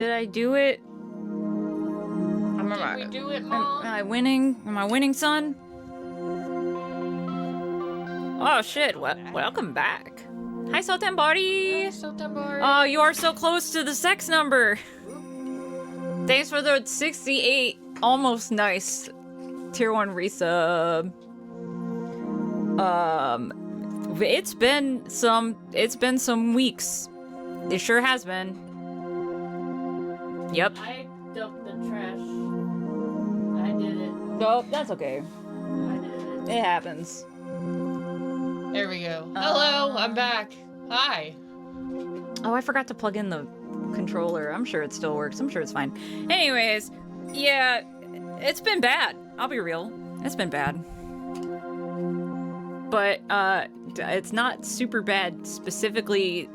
Did I do it? Did we do it, Mom? Am I winning? Am I winning, son? Oh shit! Welcome back. Hi, Sotenbori. Hi, Sotenbori. Oh, you are so close to the sex number. Thanks for the 68. Almost nice. Tier 1 resub. It's been some weeks. It sure has been. Yep. I dumped the trash. I did it. Oh, that's okay. I did it. It happens. There we go. Hello, I'm back. Hi. Oh, I forgot to plug in the controller. I'm sure it still works. I'm sure it's fine. Anyways, yeah, it's been bad. I'll be real. It's been bad. But, it's not super bad specifically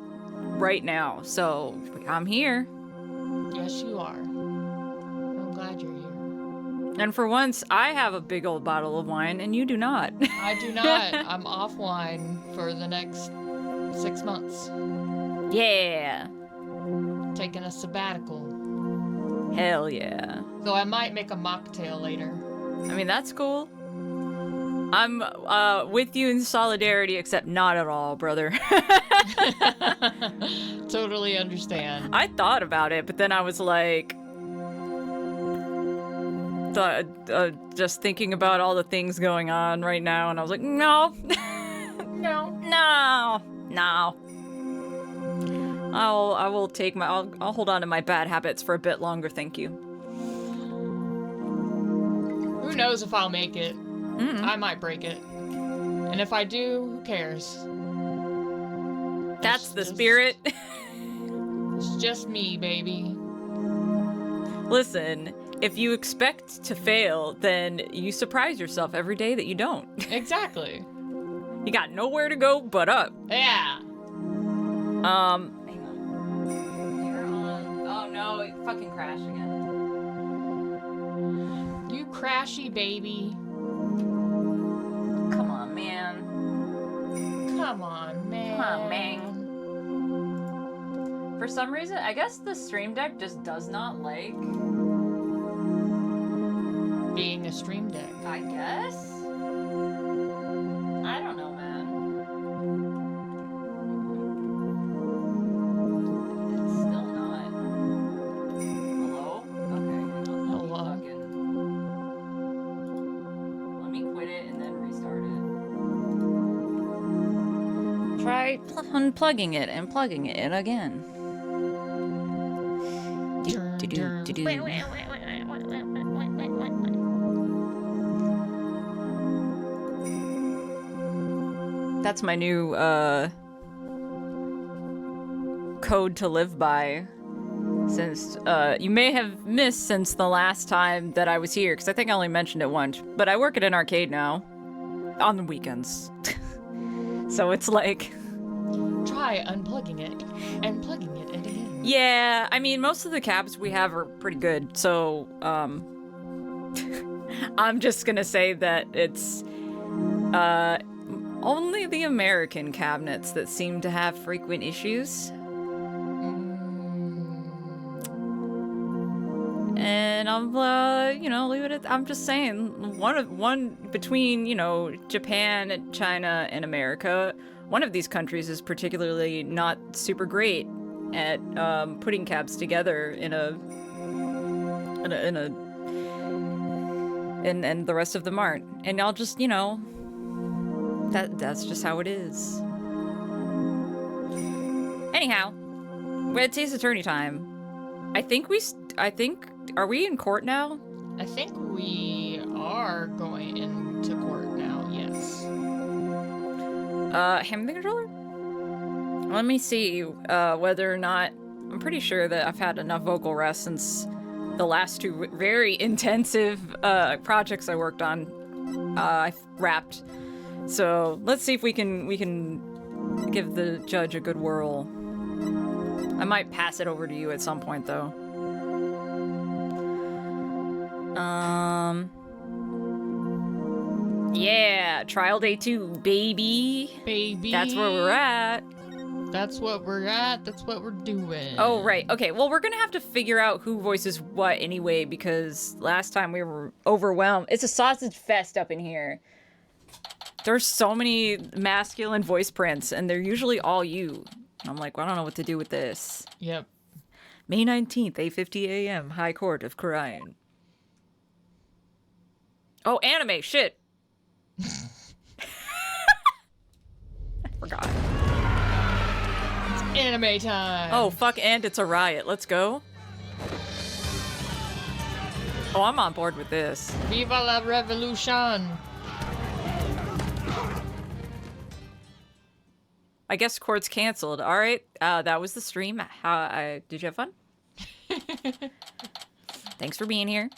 right now, so I'm here. Yes, you are. I'm glad you're here. And for once, I have a big old bottle of wine, and you do not. I do not. I'm offline for the next 6 months. Yeah. Taking a sabbatical. Hell yeah. So I might make a mocktail later. I mean, that's cool. I'm with you in solidarity, except not at all, brother. Totally understand. I thought about it, but then I was like, just thinking about all the things going on right now, and I was like, no, no. I will take I'll hold on to my bad habits for a bit longer, thank you. Who knows if I'll make it? Mm-mm. I might break it. And if I do, who cares? That's the spirit. It's just me, baby. Listen, if you expect to fail, then you surprise yourself every day that you don't. Exactly. You got nowhere to go but up. Yeah. Hang on. You're on. Oh no, it fucking crashed again. You crashy baby. Come on, man. Come on, man. Come on, man. For some reason, I guess the Stream Deck just does not like Being a Stream Deck. I guess? I don't know, man. It's still not. Hello? Okay, hang on. Hello. Let me quit it and then restart it. Try unplugging it and plugging it in again. That's my new code to live by. Since you may have missed since the last time that I was here, because I think I only mentioned it once, but I work at an arcade now on the weekends. So it's like, Try unplugging it and plugging it in again. yeah, I mean, most of the cabs we have are pretty good, so I'm just gonna say that it's only the American cabinets that seem to have frequent issues. And I'm, leave it at, I'm just saying, one between, Japan and China and America, one of these countries is particularly not super great at, putting cabs together and the rest of them aren't. And I'll just, that's just how it is. Anyhow, it's Ace Attorney time. Are we in court now? I think we are going into court now, yes. Hand the controller? Let me see, whether or not... I'm pretty sure that I've had enough vocal rest since the last two very intensive, projects I worked on, I've wrapped. So, let's see if we can give the judge a good whirl. I might pass it over to you at some point, though. Yeah, trial day 2, baby. Baby. That's where we're at. That's what we're at. That's what we're doing. Oh, right. Okay, well, we're gonna have to figure out who voices what anyway, because last time we were overwhelmed. It's a sausage fest up in here. There's so many masculine voice prints, and they're usually all you. I'm like, well, I don't know what to do with this. Yep. May 19th, 8:50 a.m., High Court of Karayan. Oh, anime, shit. I forgot. Anime time. Oh, fuck, and it's a riot. Let's go. Oh, I'm on board with this. Viva la revolution. I guess court's canceled. All right, that was the stream. Did you have fun? Thanks for being here.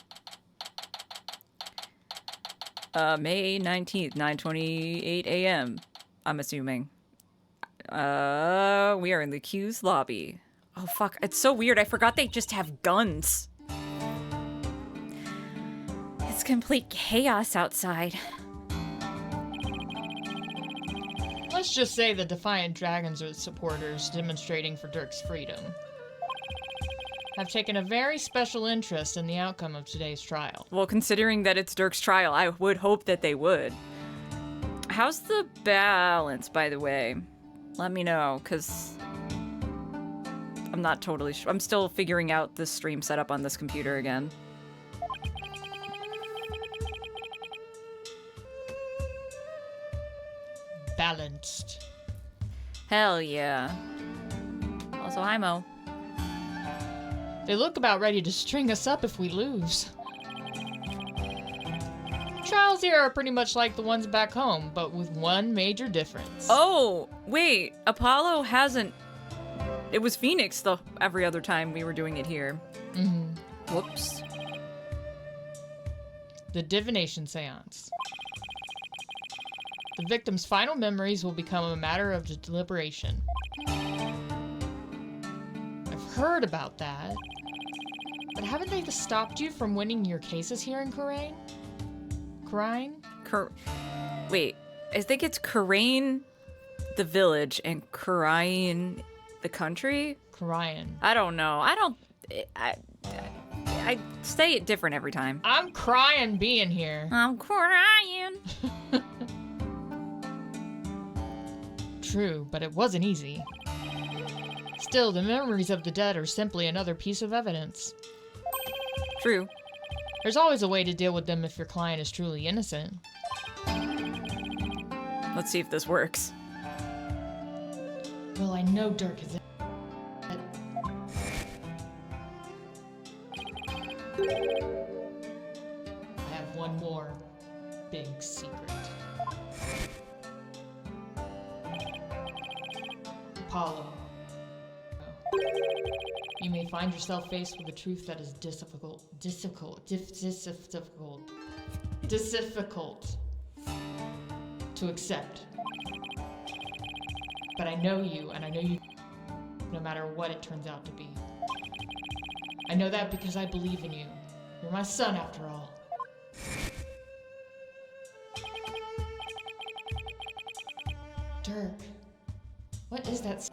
May 19th, 9:28 a.m. I'm assuming. We are in the Q's lobby. Oh, fuck. It's so weird. I forgot they just have guns. It's complete chaos outside. Let's just say the Defiant Dragons are the supporters demonstrating for Dirk's freedom. I've taken a very special interest in the outcome of today's trial. Well, considering that it's Dirk's trial, I would hope that they would. How's the balance, by the way? Let me know, because I'm not totally sure. I'm still figuring out the stream setup on this computer again. Balanced. Hell yeah. Also, hi, Mo. They look about ready to string us up if we lose. Trials here are pretty much like the ones back home, but with one major difference. Oh, wait. Apollo hasn't... It was Phoenix every other time we were doing it here. Mm-hmm. Whoops. The divination seance. The victim's final memories will become a matter of deliberation. I've heard about that. But haven't they stopped you from winning your cases here in Karain? Wait, I think it's Karain, the village, and Karain, the country? Karain. I don't know. I say it different every time. I'm crying being here. I'm crying. True, but it wasn't easy. Still, the memories of the dead are simply another piece of evidence. True. There's always a way to deal with them if your client is truly innocent. Let's see if this works. Well, I know Dirk is... I have one more big secret. Apollo. You may find yourself faced with a truth that is difficult to accept. But I know you, and I know you no matter what it turns out to be. I know that because I believe in you. You're my son, after all. Dirk, what is that?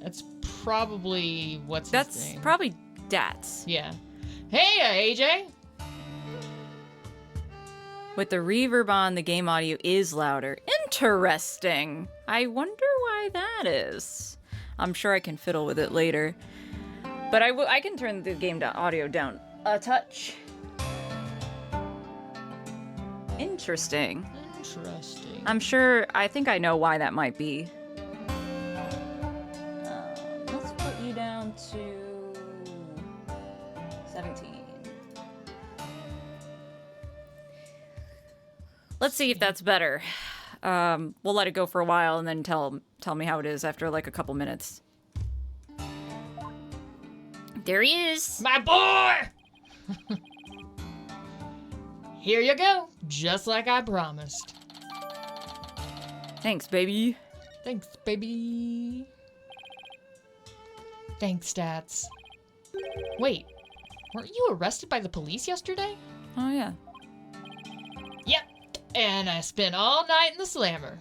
That's probably what's his That's name. probably Dats. Yeah. Hey, AJ! With the reverb on, the game audio is louder. Interesting. I wonder why that is. I'm sure I can fiddle with it later. But I can turn the game audio down a touch. Interesting. Interesting. I think I know why that might be. Let's put you down to 17. Let's see if that's better. We'll let it go for a while and then tell me how it is after like a couple minutes. There he is. My boy! Here you go, just like I promised. Thanks, baby. Thanks, baby. Thanks, Stats. Wait, weren't you arrested by the police yesterday? Oh, yeah. Yep, And I spent all night in the slammer.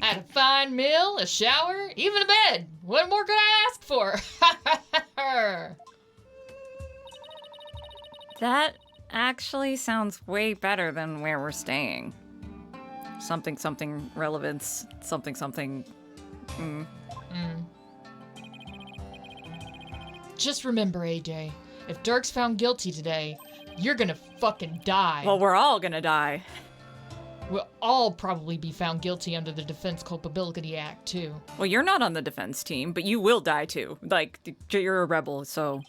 I had a fine meal, a shower, even a bed. What more could I ask for? That actually sounds way better than where we're staying. Something, something relevance, something, something. Just remember, AJ, if Dirk's found guilty today, you're gonna fucking die. Well, we're all gonna die. We'll all probably be found guilty under the Defense Culpability Act, too. Well, you're not on the defense team, but you will die too. Like, you're a rebel, so.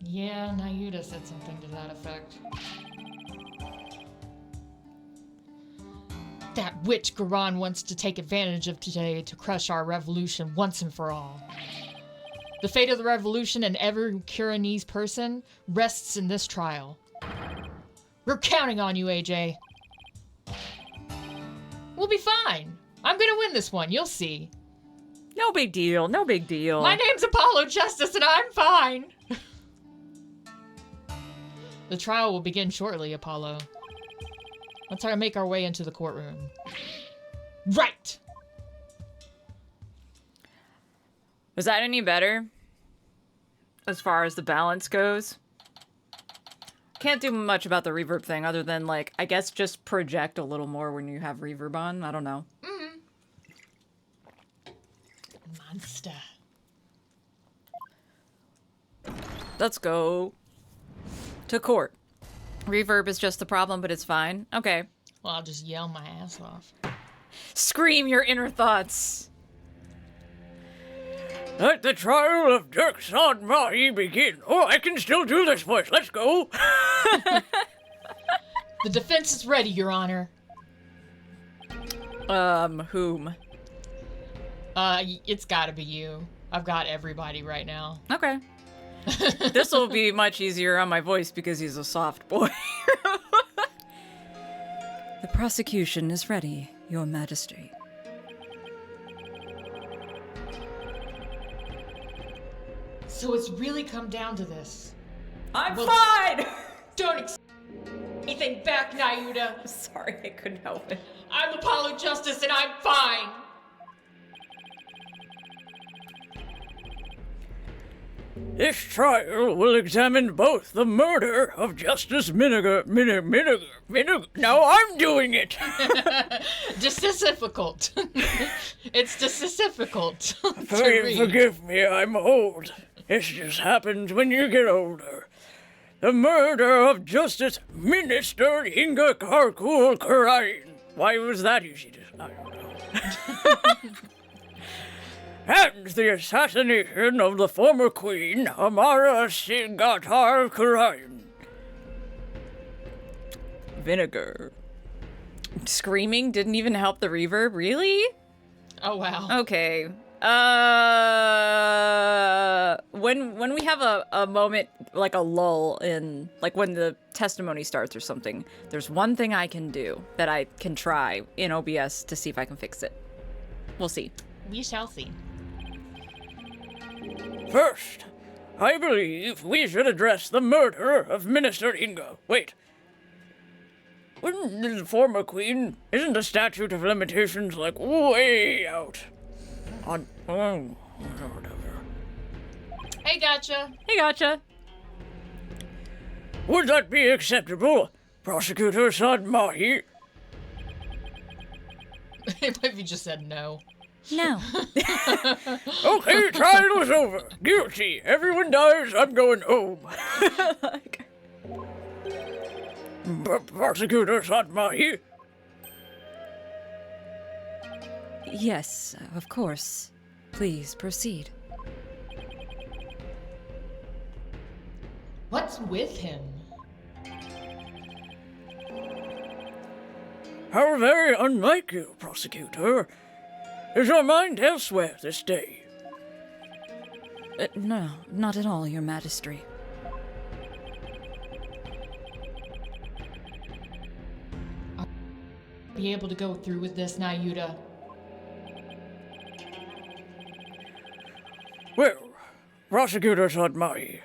Yeah, Nayuta said something to that effect. That witch Garan wants to take advantage of today to crush our revolution once and for all. The fate of the revolution and every Kuranese person rests in this trial. We're counting on you, AJ. We'll be fine. I'm gonna win this one, you'll see. No big deal, no big deal. My name's Apollo Justice and I'm fine. The trial will begin shortly, Apollo. Let's try to make our way into the courtroom. Right! Was that any better? As far as the balance goes? Can't do much about the reverb thing other than, like, I guess just project a little more when you have reverb on. I don't know. Monster. Let's go to court. Reverb is just the problem, but it's fine. Okay. Well, I'll just yell my ass off. Scream your inner thoughts. Let the trial of Dirk Mahi begin. Oh, I can still do this voice. Let's go. The defense is ready, Your Honor. Whom? It's gotta be you. I've got everybody right now. Okay. This will be much easier on my voice because he's a soft boy. The prosecution is ready, Your Majesty. So it's really come down to this. I'm Well- fine! Don't anything back, Nayuta. Sorry, I couldn't help it. I'm Apollo Justice and I'm fine. This trial will examine both the murder of Justice Miniger. Now I'm doing it. Difficult. It's difficult to read. Forgive me, I'm old. This just happens when you get older. The murder of Justice Minister Inga Karkul Karain. Why was that easy to... I don't know. And the assassination of the former queen, Amara Singatar Karain. Vinegar. Screaming didn't even help the reverb? Really? Oh, wow. Okay. When we have a moment, like a lull in, like when the testimony starts or something, there's one thing I can do that I can try in OBS to see if I can fix it. We'll see. We shall see. First, I believe we should address the murder of Minister Inga. Wait. When the former queen, isn't the statute of limitations like way out? On whatever. Hey, gotcha. Hey, gotcha. Would that be acceptable, Prosecutor Sadmahi? If you just said no. No. Okay, trial is over. Guilty. Everyone dies. I'm going home. Prosecutor Sadmahi? Yes, of course. Please proceed. What's with him? How very unlike you, Prosecutor. Is your mind elsewhere this day? No, not at all, Your Majesty. Be able to go through with this, Nayuta. Well, Prosecutor Sadmahi,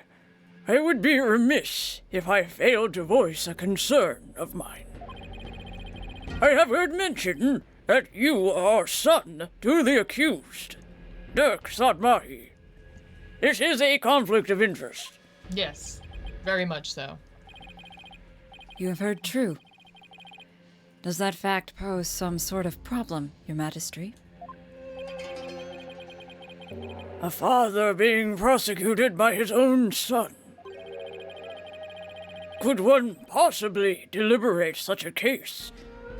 I would be remiss if I failed to voice a concern of mine. I have heard mention that you are son to the accused, Dirk Sadmahi. This is a conflict of interest. Yes, very much so. You have heard true. Does that fact pose some sort of problem, Your Majesty? A father being prosecuted by his own son. Could one possibly deliberate such a case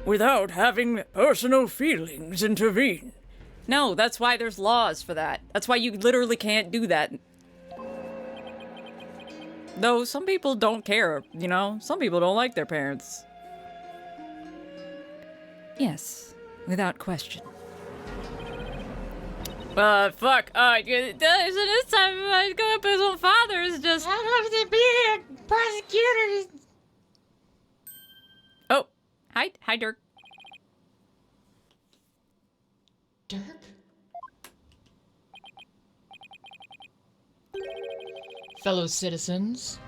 without having personal feelings intervene? No, that's why there's laws for that. That's why you literally can't do that. Though some people don't care, you know? Some people don't like their parents. Yes, without question. Fuck. Isn't this time I go up his own father is just... I have to be a prosecutor. Oh, hi, Dirk. Dirk? Fellow citizens,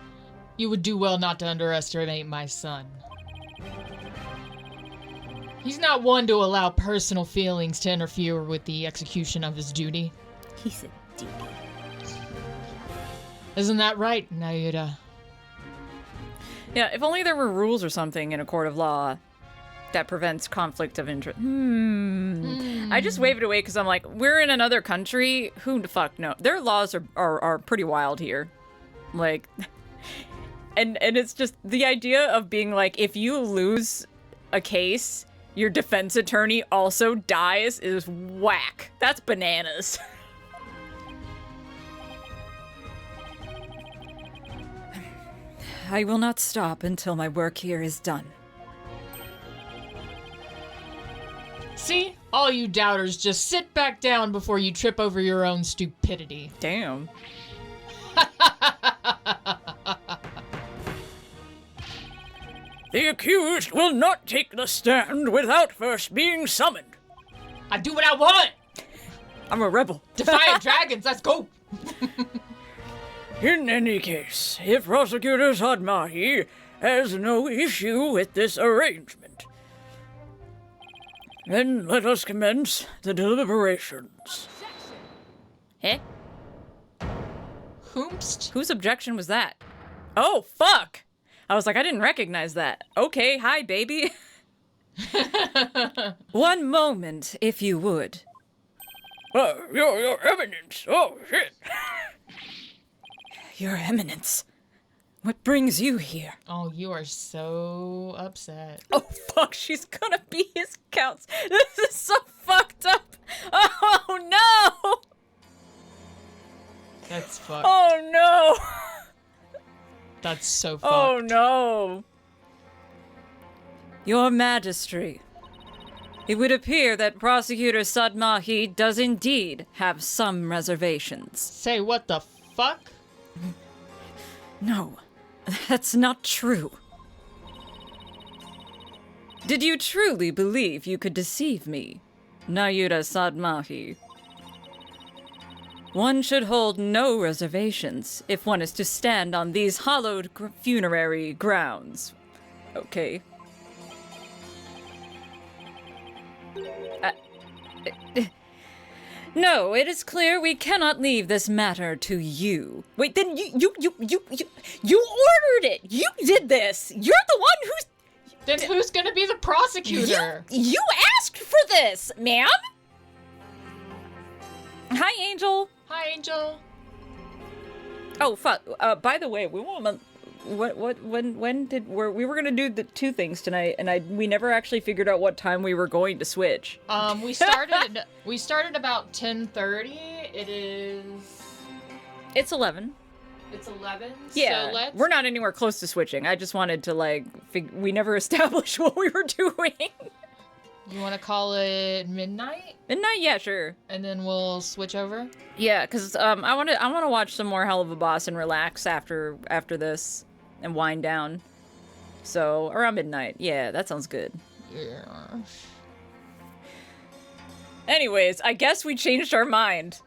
you would do well not to underestimate my son. He's not one to allow personal feelings to interfere with the execution of his duty. He said duty. Isn't that right, Nayuda? Yeah, if only there were rules or something in a court of law that prevents conflict of interest. I just wave it away because I'm like, we're in another country. Who the fuck knows? Their laws are pretty wild here. Like, and it's just the idea of being like, if you lose a case, your defense attorney also dies is whack. That's bananas. I will not stop until my work here is done. See? All you doubters, just sit back down before you trip over your own stupidity. Damn. The accused will not take the stand without first being summoned. I do what I want! I'm a rebel. Defiant dragons, let's go! In any case, if Prosecutor Sadmahi has no issue with this arrangement, then let us commence the deliberations. Eh? Whomst? Whose objection was that? Oh, fuck! I was like, I didn't recognize that. Okay, hi, baby. One moment, if you would. Your Eminence. Oh, shit. Your Eminence. What brings you here? Oh, you are so upset. Oh, fuck, she's gonna be his counts. This is so fucked up. Oh, no! That's fucked. Oh, no! That's so fucked. Oh, no! Your Majesty, it would appear that Prosecutor Sadmahi does indeed have some reservations. Say what the fuck? No, that's not true. Did you truly believe you could deceive me, Nayuda Sadmahi? One should hold no reservations if one is to stand on these hallowed funerary grounds. Okay. No, it is clear we cannot leave this matter to you. Wait, then you ordered it! You did this! You're the one who's... Then who's gonna be the prosecutor? You asked for this, ma'am! Hi, Angel. Hi, Angel. Oh, fuck. By the way, we won't... When did... We were gonna do the two things tonight, and we never actually figured out what time we were going to switch. We started about 10:30. It is... It's 11. It's 11. Yeah, so we're not anywhere close to switching. I just wanted to, like, we never established what we were doing. You want to call it midnight? Midnight? Yeah, sure. And then we'll switch over? Yeah, because I want to watch some more Hell of a Boss and relax after this and wind down. So, around midnight. Yeah, that sounds good. Yeah. Anyways, I guess we changed our mind.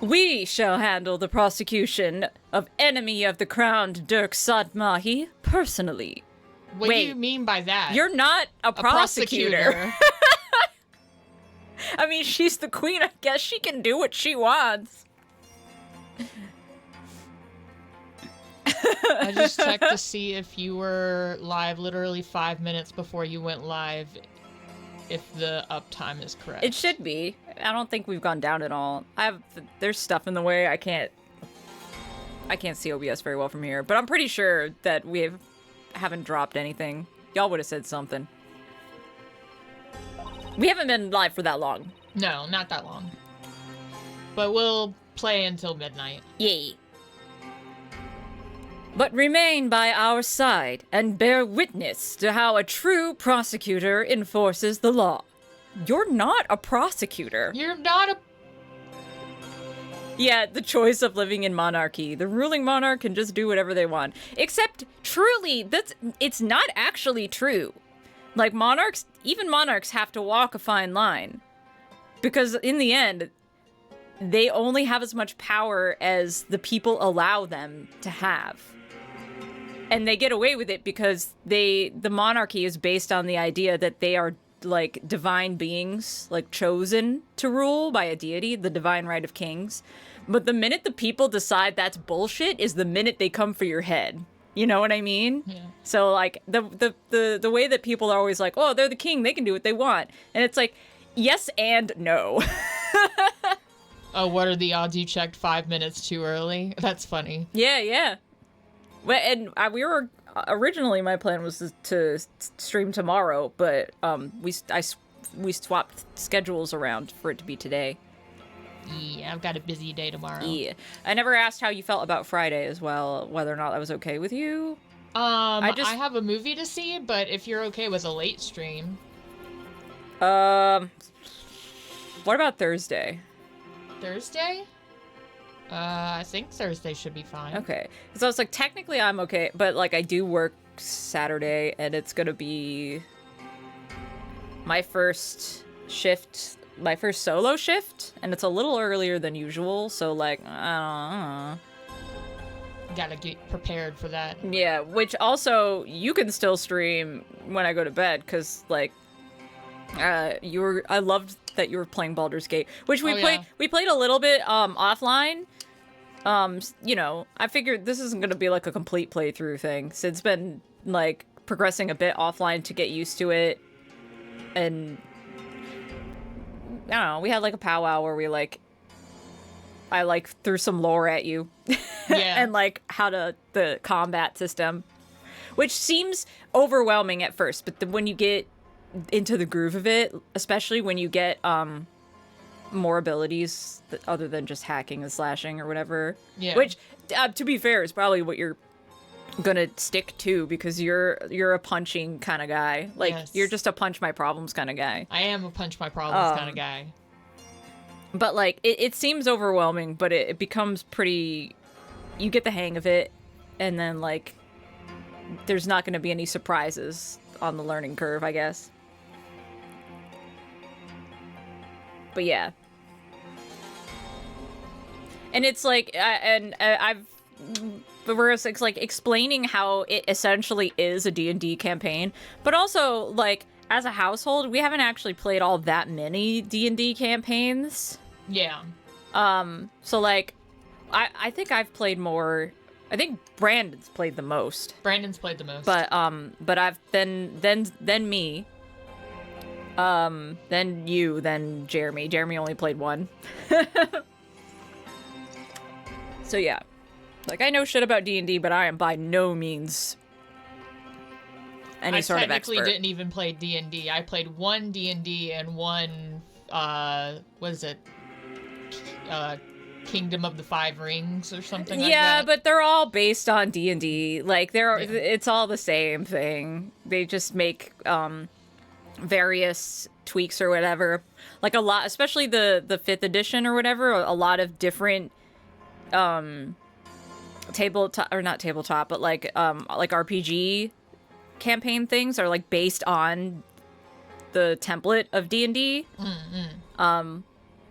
We shall handle the prosecution of enemy of the crowned Dirk Sadmahi personally. What Wait, do you mean by that? You're not a prosecutor. I mean, she's the queen. I guess she can do what she wants. I just checked to see if you were live literally 5 minutes before you went live, if the uptime is correct. It should be. I don't think we've gone down at all. There's stuff in the way. I can't see OBS very well from here, but I'm pretty sure that we haven't dropped anything. Y'all would have said something. We haven't been live for that long. No, not that long. But we'll play until midnight. Yay. But remain by our side and bear witness to how a true prosecutor enforces the law. You're not a prosecutor. You're not a... Yeah, the choice of living in monarchy. The ruling monarch can just do whatever they want. Except, truly, it's not actually true. Like, even monarchs have to walk a fine line. Because in the end, they only have as much power as the people allow them to have. And they get away with it because the monarchy is based on the idea that they are, like, divine beings, like, chosen to rule by a deity, the divine right of kings. But the minute the people decide that's bullshit is the minute they come for your head. You know what I mean? Yeah. So, like, the way that people are always like, oh, they're the king, they can do what they want. And it's like, yes and no. Oh, what are the odds you checked 5 minutes too early? That's funny. Yeah. Well, and we were originally, my plan was to stream tomorrow, but we swapped schedules around for it to be today. Yeah, I've got a busy day tomorrow. Yeah, I never asked how you felt about Friday as well, whether or not that was okay with you. I have a movie to see, but if you're okay with a late stream. What about Thursday? Thursday? I think Thursday should be fine. Okay. So it's like, technically I'm okay, but like I do work Saturday and it's gonna be my first solo shift, and it's a little earlier than usual, so like, I don't know. Gotta get prepared for that. Yeah, which also, you can still stream when I go to bed, because like, I loved that you were playing Baldur's Gate, which we played a little bit offline. You know, I figured this isn't gonna be like a complete playthrough thing. So it's been like progressing a bit offline to get used to it. And I don't know, we had like a powwow where I like threw some lore at you. Yeah. And like the combat system, which seems overwhelming at first, but when you get into the groove of it, especially when you get more abilities other than just hacking and slashing or whatever. Yeah. Which, to be fair, is probably what you're gonna stick to, because you're a punching kind of guy. Like, yes. You're just a punch my problems kind of guy. I am a punch my problems kind of guy. But like, it seems overwhelming, but it becomes pretty. You get the hang of it, and then like, there's not gonna be any surprises on the learning curve, I guess. But yeah. And it's like, whereas it's like explaining how it essentially is a D&D campaign, but also like as a household, we haven't actually played all that many D&D campaigns. Yeah. So like, I think I've played more. I think Brandon's played the most. Brandon's played the most. But I've then me. Then you, then Jeremy. Jeremy only played one. So yeah. Like, I know shit about D&D, but I am by no means any sort of expert. I technically didn't even play D&D. I played one D&D and one, what is it? Kingdom of the Five Rings or something like that. Yeah, but they're all based on D&D. Like, it's all the same thing. They just make, various tweaks or whatever. Like, a lot, especially the 5th edition or whatever, a lot of different, tabletop, or not tabletop, but like RPG campaign things are like based on the template of D&D.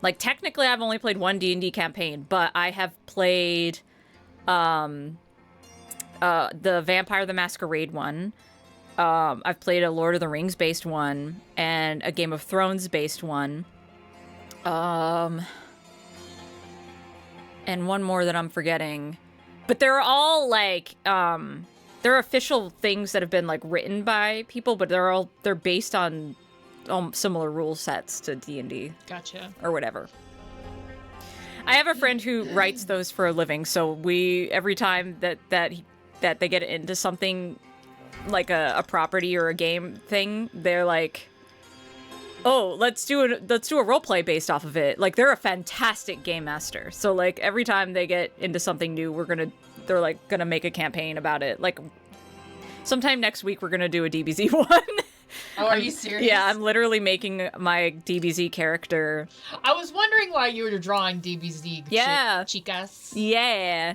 Like, technically, I've only played one D&D campaign, but I have played the Vampire the Masquerade one. I've played a Lord of the Rings based one and a Game of Thrones based one. And one more that I'm forgetting. But they're all like they're official things that have been like written by people, but they're based on similar rule sets to D&D. Gotcha. Or whatever. I have a friend who writes those for a living, so every time that they get into something like a property or a game thing, they're like, oh, let's do a roleplay based off of it. Like, they're a fantastic game master. So like every time they get into something new, they're like gonna make a campaign about it. Like, sometime next week we're gonna do a DBZ one. Oh, are you serious? Yeah, I'm literally making my DBZ character. I was wondering why you were drawing DBZ. Yeah. Chicas. Yeah.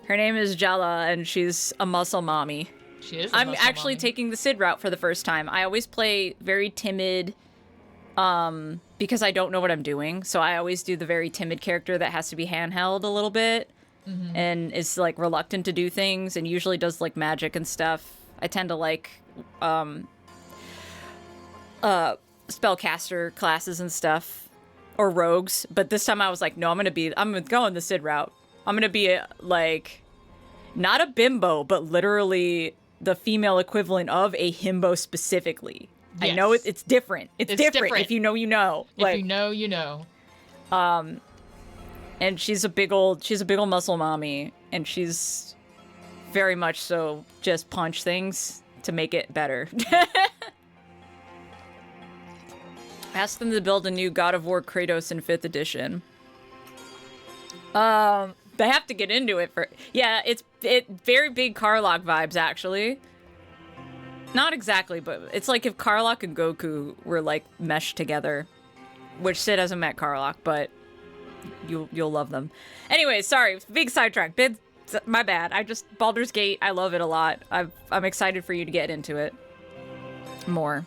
Her name is Jella, and she's a muscle mommy. She is. I'm actually taking the Sid route for the first time. I always play very timid, because I don't know what I'm doing. So I always do the very timid character that has to be handheld a little bit, and is like reluctant to do things, and usually does like magic and stuff. I tend to like spellcaster classes and stuff, or rogues. But this time I was like, no, I'm gonna go on the Sid route. I'm gonna be like, not a bimbo, but literally the female equivalent of a himbo specifically. Yes. I know it's different. It's different. If you know, you know. If you know, you know. And she's a big old muscle mommy, and she's very much so just punch things to make it better. Ask them to build a new God of War Kratos in 5th edition. They have to get into it for... Yeah, it's very big Karlach vibes, actually. Not exactly, but it's like if Karlach and Goku were, like, meshed together. Which Sid hasn't met Karlach, but you'll love them. Anyway, sorry, big sidetrack. My bad. Baldur's Gate, I love it a lot. I'm excited for you to get into it more.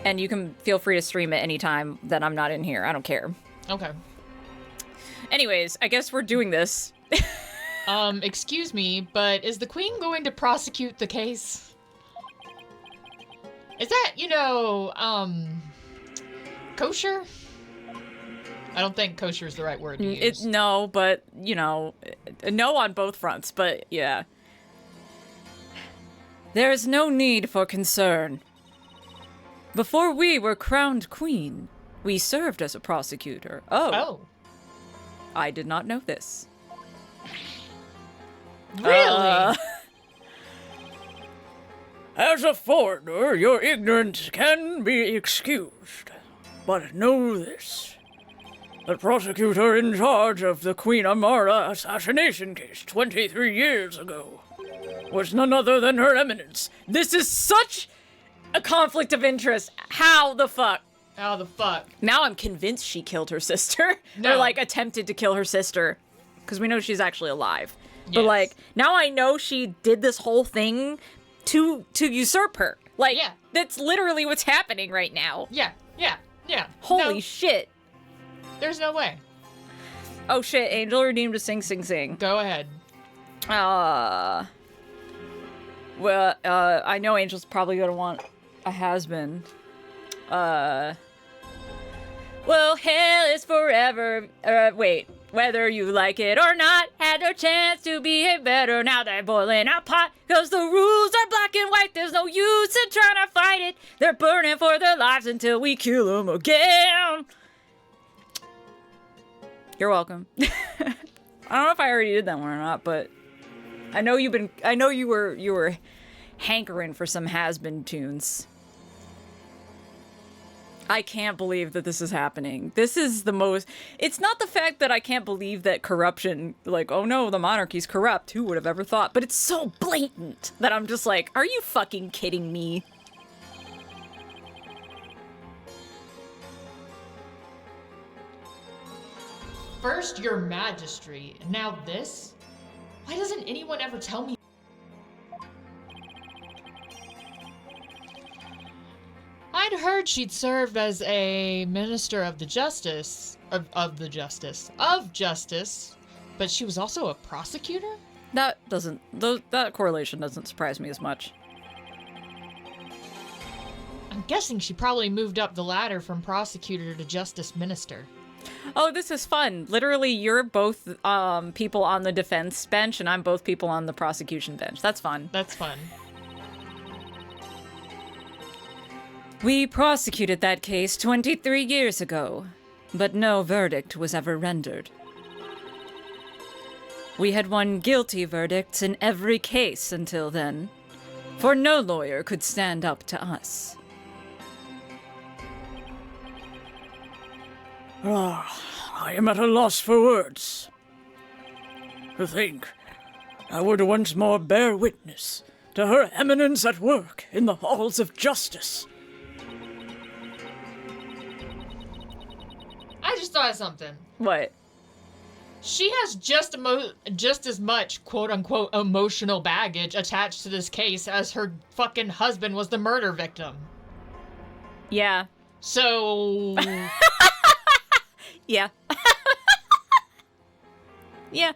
And you can feel free to stream it anytime that I'm not in here. I don't care. Okay. Anyways, I guess we're doing this. Excuse me, but is the Queen going to prosecute the case? Is that, kosher? I don't think kosher is the right word to use. No, but, no on both fronts, but yeah. There's no need for concern. Before we were crowned queen, we served as a prosecutor. Oh. I did not know this. Really? As a foreigner, your ignorance can be excused. But know this. The prosecutor in charge of the Queen Amara assassination case 23 years ago was none other than Her Eminence. This is such a conflict of interest. How the fuck? How the fuck? Now I'm convinced she killed her sister. No. Or, like, attempted to kill her sister. Because we know she's actually alive. Yes. But, like, now I know she did this whole thing to usurp her. Like, Yeah. That's literally what's happening right now. Yeah. Holy shit. There's no way. Oh shit, Angel redeemed a sing. Go ahead. Well, I know Angel's probably gonna want a has-been. Well, hell is forever. Wait. Whether you like it or not, had their chance to behave better. Now they're boiling our pot, cause the rules are black and white. There's no use in trying to fight it. They're burning for their lives until we kill them again. You're welcome. I don't know if I already did that one or not, but I know you were hankering for some has-been tunes. I can't believe that this is happening. This is the most... It's not the fact that I can't believe that corruption, like, oh no, the monarchy's corrupt. Who would have ever thought? But it's so blatant that I'm just like, are you fucking kidding me? First your magistry, and now this? Why doesn't anyone ever tell me? I I'd heard she'd served as a minister of the justice, of justice, but she was also a prosecutor? That correlation doesn't surprise me as much. I'm guessing she probably moved up the ladder from prosecutor to justice minister. Oh, this is fun. Literally, you're both people on the defense bench, and I'm both people on the prosecution bench. That's fun. That's fun. We prosecuted that case 23 years ago, but no verdict was ever rendered. We had won guilty verdicts in every case until then, for no lawyer could stand up to us. I am at a loss for words. To think, I would once more bear witness to her eminence at work in the halls of justice. I just thought of something. What? She has just as much quote-unquote emotional baggage attached to this case as her fucking husband was the murder victim. Yeah. So... Yeah. Yeah.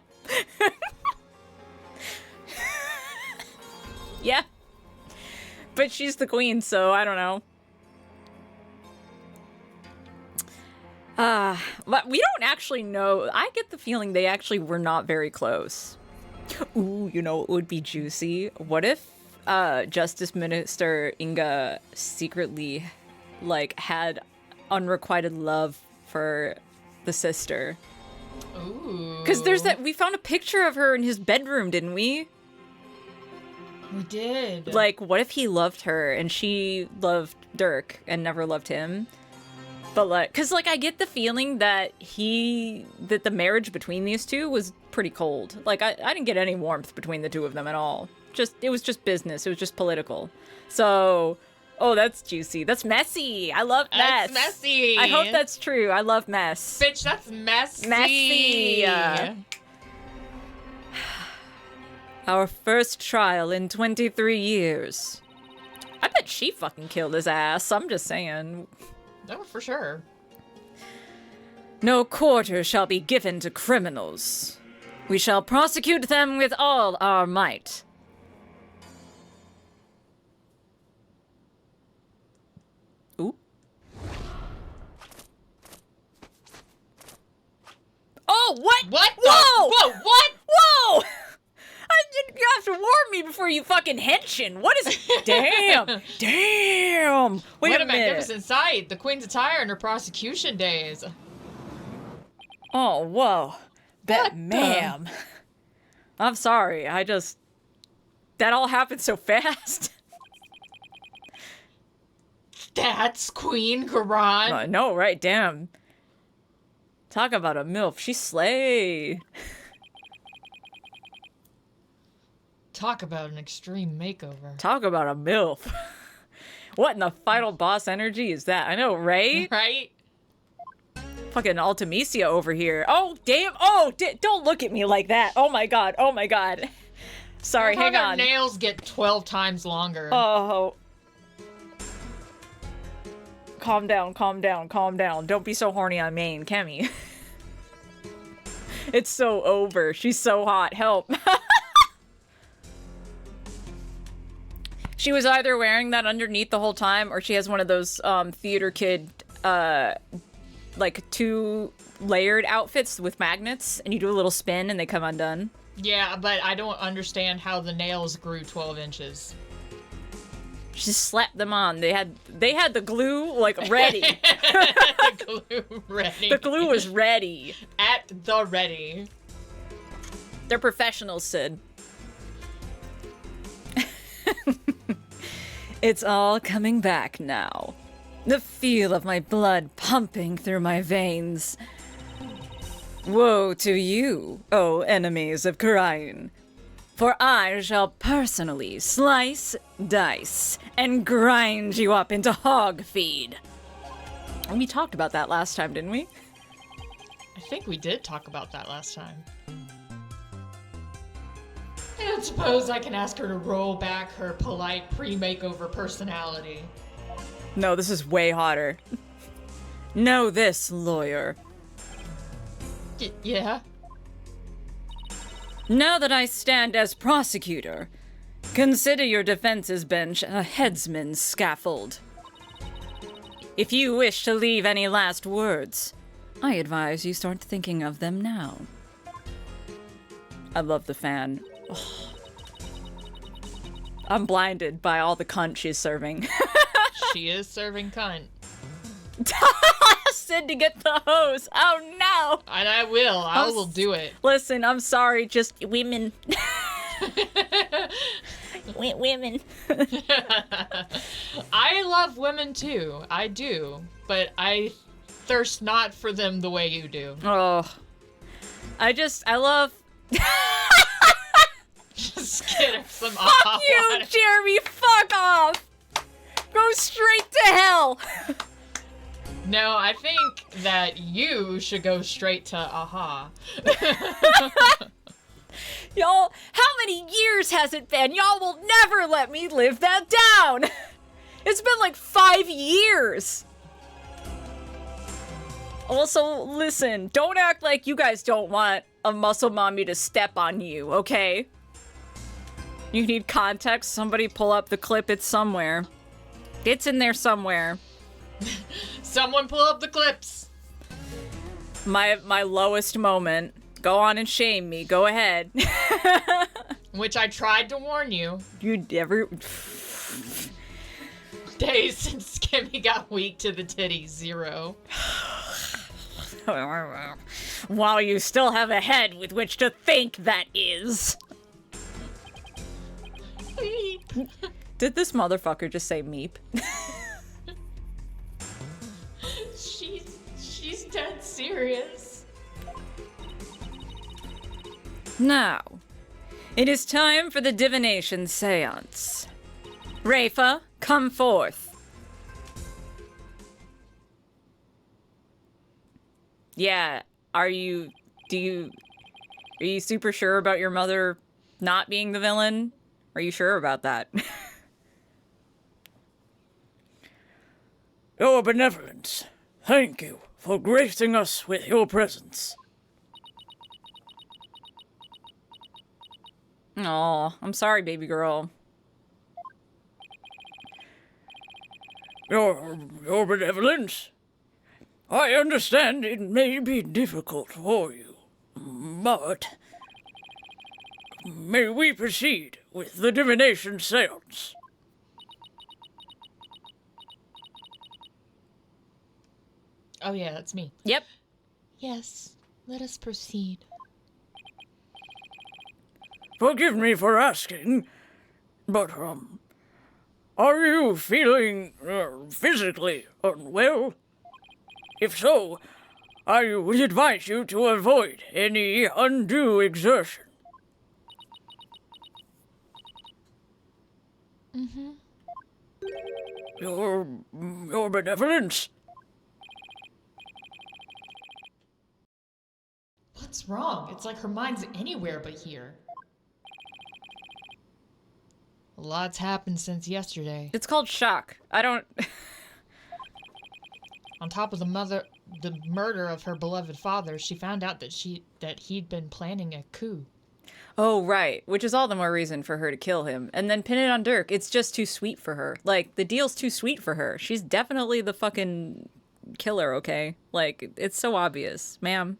Yeah. But she's the queen, so I don't know. But we don't actually know. I get the feeling they actually were not very close. Ooh, you know, it would be juicy. What if Justice Minister Inga secretly, like, had unrequited love for the sister? Ooh. Because there's that, we found a picture of her in his bedroom, didn't we? We did. Like, what if he loved her and she loved Dirk and never loved him? But like, cause like I get the feeling that that the marriage between these two was pretty cold. Like I didn't get any warmth between the two of them at all. It was just business. It was just political. So, oh, that's juicy. That's messy. I love mess. That's messy. I hope that's true. I love mess. Bitch, that's messy. Messy. Our first trial in 23 years. I bet she fucking killed his ass. I'm just saying. No, for sure. No quarter shall be given to criminals. We shall prosecute them with all our might. Ooh. Oh, what? What? Whoa! Whoa, what? Whoa! You have to warn me before you fucking henshin. What is... Damn! Damn! Wait What a a minute. magnificent sight. The Queen's attire in her prosecution days. Oh, whoa. What the- Ma'am. I'm sorry. That all happened so fast. That's Queen Garan. I know, right? Damn. Talk about a MILF. She slay. Talk about an extreme makeover. Talk about a MILF. What in the final boss energy is that? I know, right? Right? Fucking Ultimisia over here. Oh, damn. Oh, don't look at me like that. Oh my god. Oh my god. Sorry, hang Her on. nails get 12 times longer. Oh. Calm down, calm down, calm down. Don't be so horny on main, Kemi. It's so over. She's so hot. Help. She was either wearing that underneath the whole time, or she has one of those theater kid, like 2 layered outfits with magnets, and you do a little spin and they come undone. Yeah, but I don't understand how the nails grew 12 inches. She just slapped them on. They had the glue like ready. The glue ready. The glue was ready. At the ready. They're professionals, Sid. It's all coming back now. The feel of my blood pumping through my veins. Woe to you, O enemies of Karain. For I shall personally slice, dice, and grind you up into hog feed. And we talked about that last time, didn't we? I think we did talk about that last time. I don't suppose I can ask her to roll back her polite pre-makeover personality. No, this is way hotter. Know this, lawyer. Yeah? Now that I stand as prosecutor, consider your defense's bench a headsman's scaffold. If you wish to leave any last words, I advise you start thinking of them now. I love the fan. Oh. I'm blinded by all the cunt she's serving. She is serving cunt. Sid to get the hose. Oh no! And I will do it. Listen, I'm sorry, just women. Women. I love women too. I do. But I thirst not for them the way you do. Oh. I love... Just get her some Fuck you, water. Jeremy! Fuck off! Go straight to hell! No, I think that you should go straight to aha. Y'all, how many years has it been? Y'all will never let me live that down! It's been like 5 years! Also, listen, don't act like you guys don't want a muscle mommy to step on you, okay? You need context? Somebody pull up the clip, it's somewhere. It's in there somewhere. Someone pull up the clips. My lowest moment. Go on and shame me. Go ahead. Which I tried to warn you. You ever... Days since Kemi got weak to the titties, 0. While you still have a head with which to think, that is. Meep. Did this motherfucker just say meep? She's dead serious. Now, it is time for the divination seance. Rafa, come forth. Yeah, are you super sure about your mother not being the villain? Are you sure about that? Your benevolence, thank you for gracing us with your presence. Aw, I'm sorry, baby girl. Your benevolence, I understand it may be difficult for you, but may we proceed with the divination seance? Oh yeah, that's me. Yep. Yes, let us proceed. Forgive me for asking, but, are you feeling, physically unwell? If so, I would advise you to avoid any undue exertion. Mm-hmm. Your benevolence? What's wrong? It's like her mind's anywhere but here. A lot's happened since yesterday. It's called shock. I don't... On top of the murder of her beloved father, she found out that he'd been planning a coup. Oh, right. Which is all the more reason for her to kill him. And then pin it on Dirk. It's just too sweet for her. Like, the deal's too sweet for her. She's definitely the fucking killer, okay? Like, it's so obvious, ma'am.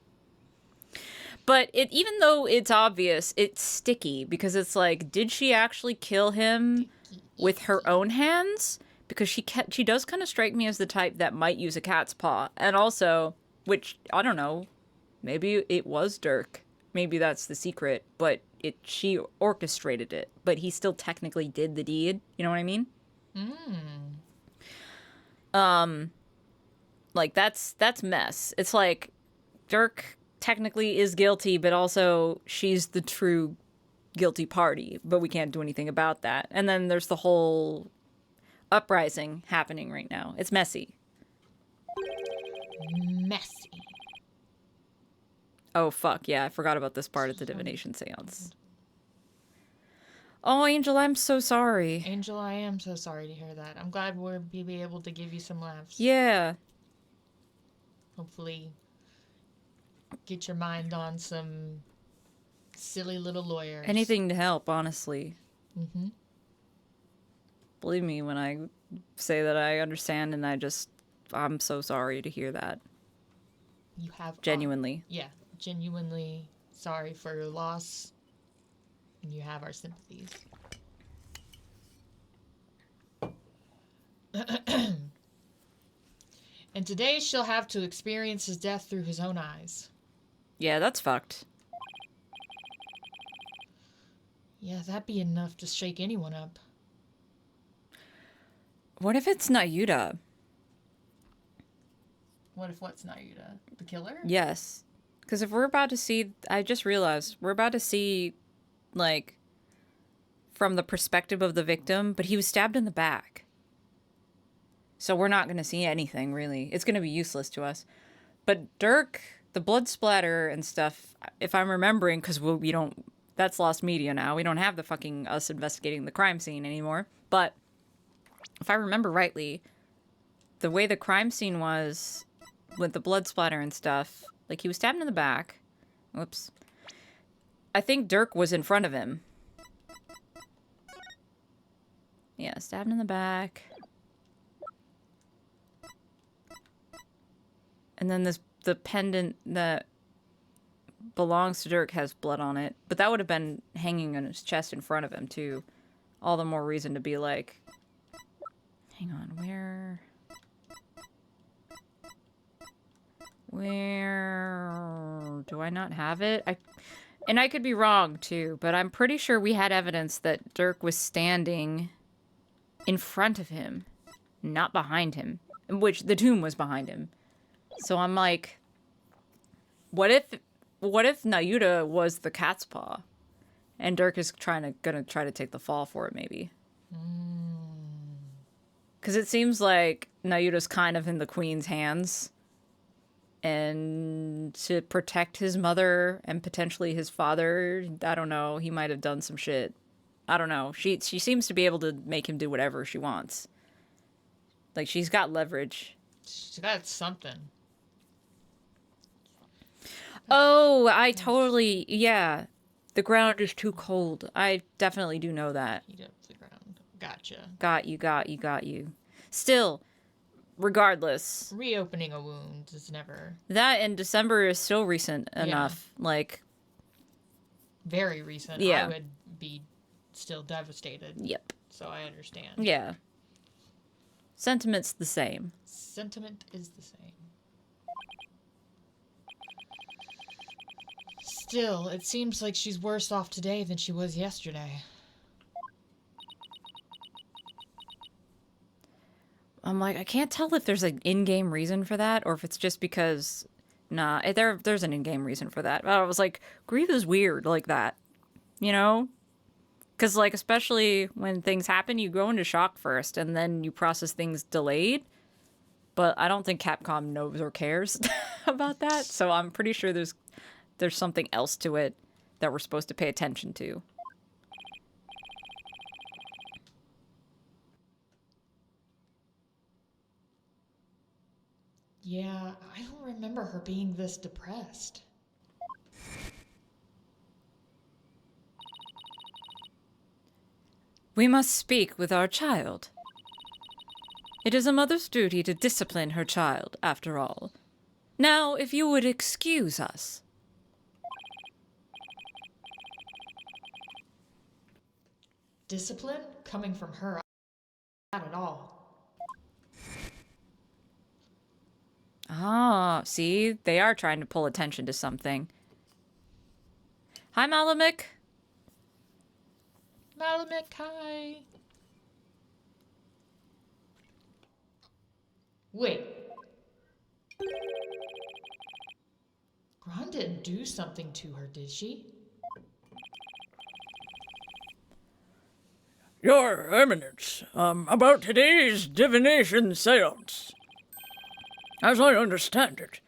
But even though it's obvious, it's sticky. Because it's like, did she actually kill him with her own hands? Because she does kind of strike me as the type that might use a cat's paw. And also, which, I don't know, maybe it was Dirk. Maybe that's the secret, but she orchestrated it. But he still technically did the deed. You know what I mean? Like, that's mess. It's like, Dirk technically is guilty, but also she's the true guilty party. But we can't do anything about that. And then there's the whole uprising happening right now. It's messy. Messy. Oh, fuck, yeah, I forgot about this part of the divination seance. Oh, Angel, I'm so sorry. Angel, I am so sorry to hear that. I'm glad we'll be able to give you some laughs. Yeah. Hopefully get your mind on some silly little lawyers. Anything to help, honestly. Mm-hmm. Believe me when I say that I understand, and I'm so sorry to hear that. You have... Genuinely. Yeah, genuinely sorry for your loss. And you have our sympathies. And today she'll have to experience his death through his own eyes. Yeah, that's fucked. Yeah, that'd be enough to shake anyone up. What if it's Nayuta? What if what's Nayuta? The killer? Yes. Because if we're about to see... I just realized, we're about to see, like, from the perspective of the victim, but he was stabbed in the back. So we're not going to see anything, really. It's going to be useless to us. But Dirk, the blood splatter and stuff, if I'm remembering, because we don't... That's lost media now. We don't have the fucking us investigating the crime scene anymore. But if I remember rightly, the way the crime scene was with the blood splatter and stuff, like he was stabbed in the back. Whoops. I think Dirk was in front of him. Yeah, stabbed in the back. And then the pendant that belongs to Dirk has blood on it. But that would have been hanging on his chest in front of him, too. All the more reason to be like... Hang on, where do I not have it? And I could be wrong, too, but I'm pretty sure we had evidence that Dirk was standing in front of him, not behind him. Which, the tomb was behind him. So I'm like, what if Nayuta was the cat's paw, and Dirk is gonna try to take the fall for it, maybe? Because it seems like Nayuta's kind of in the queen's hands, and to protect his mother and potentially his father, I don't know, he might have done some shit. I don't know. She seems to be able to make him do whatever she wants. Like, she's got leverage. She's got something. Oh, yeah. The ground is too cold. I definitely do know that. Heat up the ground. Gotcha. Got you. Still, regardless. Reopening a wound is never... That in December is still recent enough. Like... Very recent. Yeah. I would be still devastated. Yep. So I understand. Yeah. Sentiment's the same. Sentiment is the same. Still, it seems like she's worse off today than she was yesterday. I'm like, I can't tell if there's an in-game reason for that, or if it's just because... Nah, there's an in-game reason for that. I was like, grief is weird like that. You know? Because, like, especially when things happen, you go into shock first, and then you process things delayed. But I don't think Capcom knows or cares about that, so I'm pretty sure there's something else to it that we're supposed to pay attention to. Yeah, I don't remember her being this depressed. We must speak with our child. It is a mother's duty to discipline her child, after all. Now, if you would excuse us. Discipline? Coming from her? Not at all. Ah, see? They are trying to pull attention to something. Hi, Malamik. Malamik, hi. Wait. Gron didn't do something to her, did she? Your Eminence, about today's divination seance. As I understand it,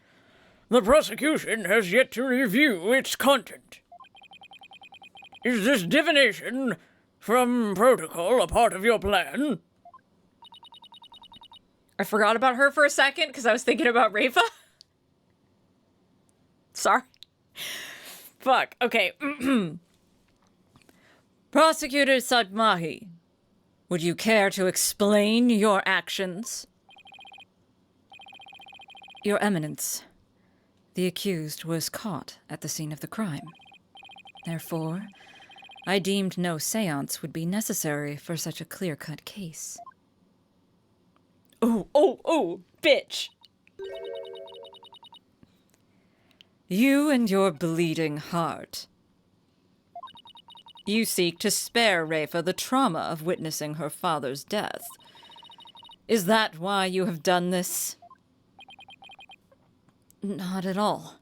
the prosecution has yet to review its content. Is this divination from protocol a part of your plan? I forgot about her for a second because I was thinking about Rafa. Sorry. Fuck. Okay. Prosecutor Sagmahi, would you care to explain your actions? Your Eminence, the accused was caught at the scene of the crime. Therefore, I deemed no seance would be necessary for such a clear-cut case. Oh, bitch! You and your bleeding heart. You seek to spare Rafa the trauma of witnessing her father's death. Is that why you have done this? Not at all.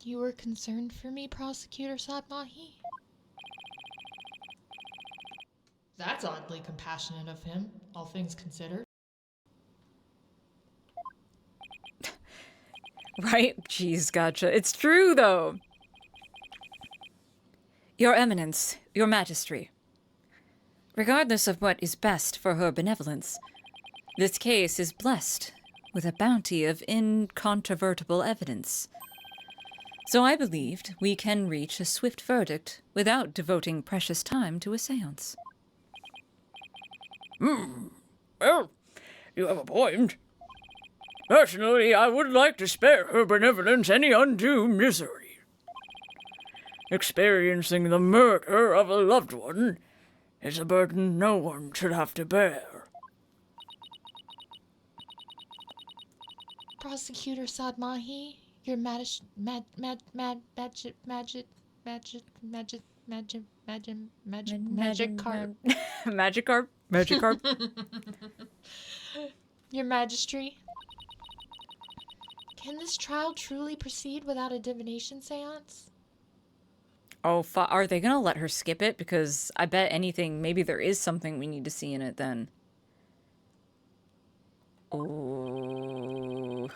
You were concerned for me, Prosecutor Sadmahi? That's oddly compassionate of him, all things considered. Right? Jeez, gotcha. It's true, though. Your Eminence, your Majesty. Regardless of what is best for her benevolence, this case is blessed with a bounty of incontrovertible evidence. So I believed we can reach a swift verdict without devoting precious time to a seance. Well, you have a point. Personally, I would like to spare her benevolence any undue misery. Experiencing the murder of a loved one is a burden no one should have to bear. Prosecutor Sadmahi, your magic card. Magikarp? Your Magistry. Can this trial truly proceed without a divination seance? Oh, are they gonna let her skip it? Because I bet anything, maybe there is something we need to see in it then. Oh.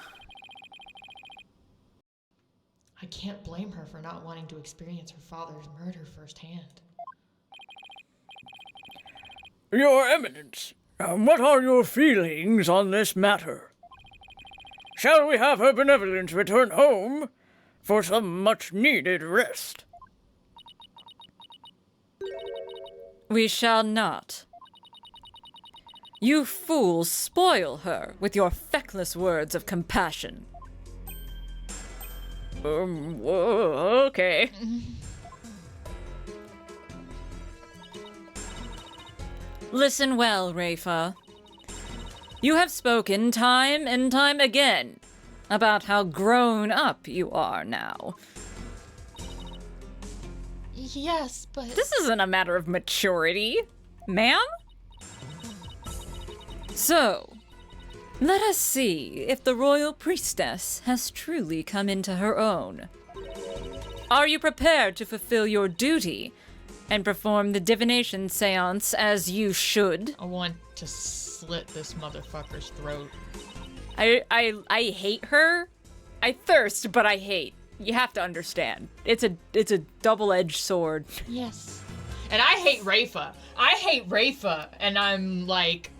I can't blame her for not wanting to experience her father's murder firsthand. Your Eminence, what are your feelings on this matter? Shall we have her benevolence return home for some much-needed rest? We shall not. You fools spoil her with your feckless words of compassion. Okay. Listen well, Rafa. You have spoken time and time again about how grown up you are now. Yes, but... This isn't a matter of maturity, ma'am. So, let us see if the royal priestess has truly come into her own. Are you prepared to fulfill your duty and perform the divination seance as you should? I want to slit this motherfucker's throat. I hate her. I thirst, but I hate. You have to understand. It's a double-edged sword. Yes. And I hate Rafa. I hate Rafa, and I'm like,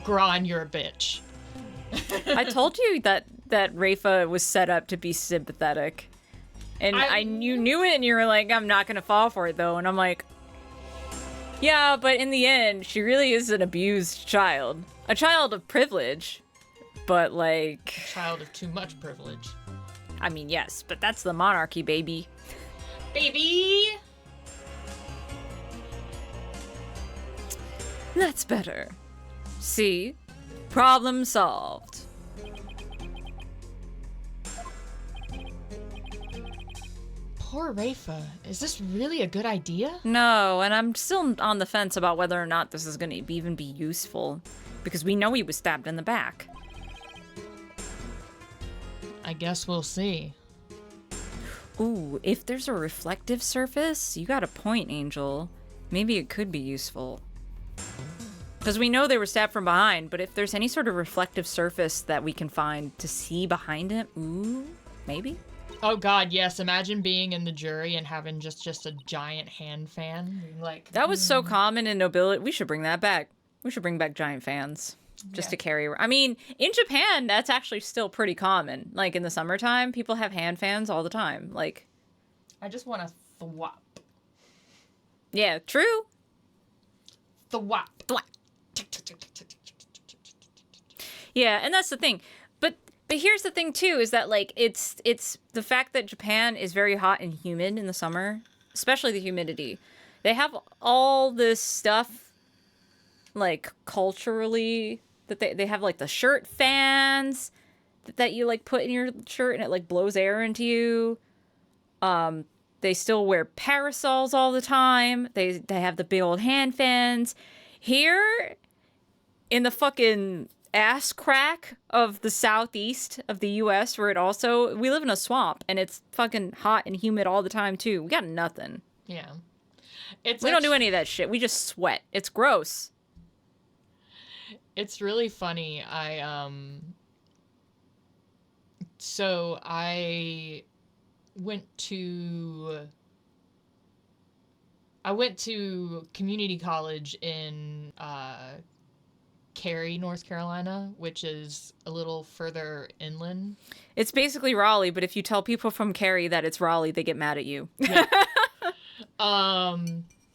Gron, you're a bitch. I told you that Rafa was set up to be sympathetic. And you knew it, and you were like, I'm not gonna fall for it, though. And I'm like, yeah, but in the end, she really is an abused child. A child of privilege, but like... Child of too much privilege. I mean, yes, but that's the monarchy, baby. Baby! That's better. See? Problem solved. Poor Rafa. Is this really a good idea? No, and I'm still on the fence about whether or not this is going to even be useful. Because we know he was stabbed in the back. I guess we'll see. Ooh, if there's a reflective surface, you got a point, Angel. Maybe it could be useful. Because we know they were stabbed from behind, but if there's any sort of reflective surface that we can find to see behind it, ooh, maybe? Oh God, yes. Imagine being in the jury and having just a giant hand fan. Like That was so common in nobility. We should bring that back. We should bring back giant fans just Yeah. to carry. I mean, in Japan, that's actually still pretty common. Like in the summertime, people have hand fans all the time. Like, I just want to thwop. yeah, true. Thwop. Thwap. Yeah, and that's the thing. But here's the thing too, is that like it's the fact that Japan is very hot and humid in the summer, especially the humidity. They have all this stuff like culturally that they have like the shirt fans that you like put in your shirt and it like blows air into you. They still wear parasols all the time. They have the big old hand fans. Here in the fucking ass crack of the southeast of the US, where we live in a swamp and it's fucking hot and humid all the time too. We got nothing. Yeah. We don't do any of that shit. We just sweat. It's gross. It's really funny. So I went to community college in Cary, North Carolina, which is a little further inland. It's basically Raleigh, but if you tell people from Cary that it's Raleigh, they get mad at you. Yeah.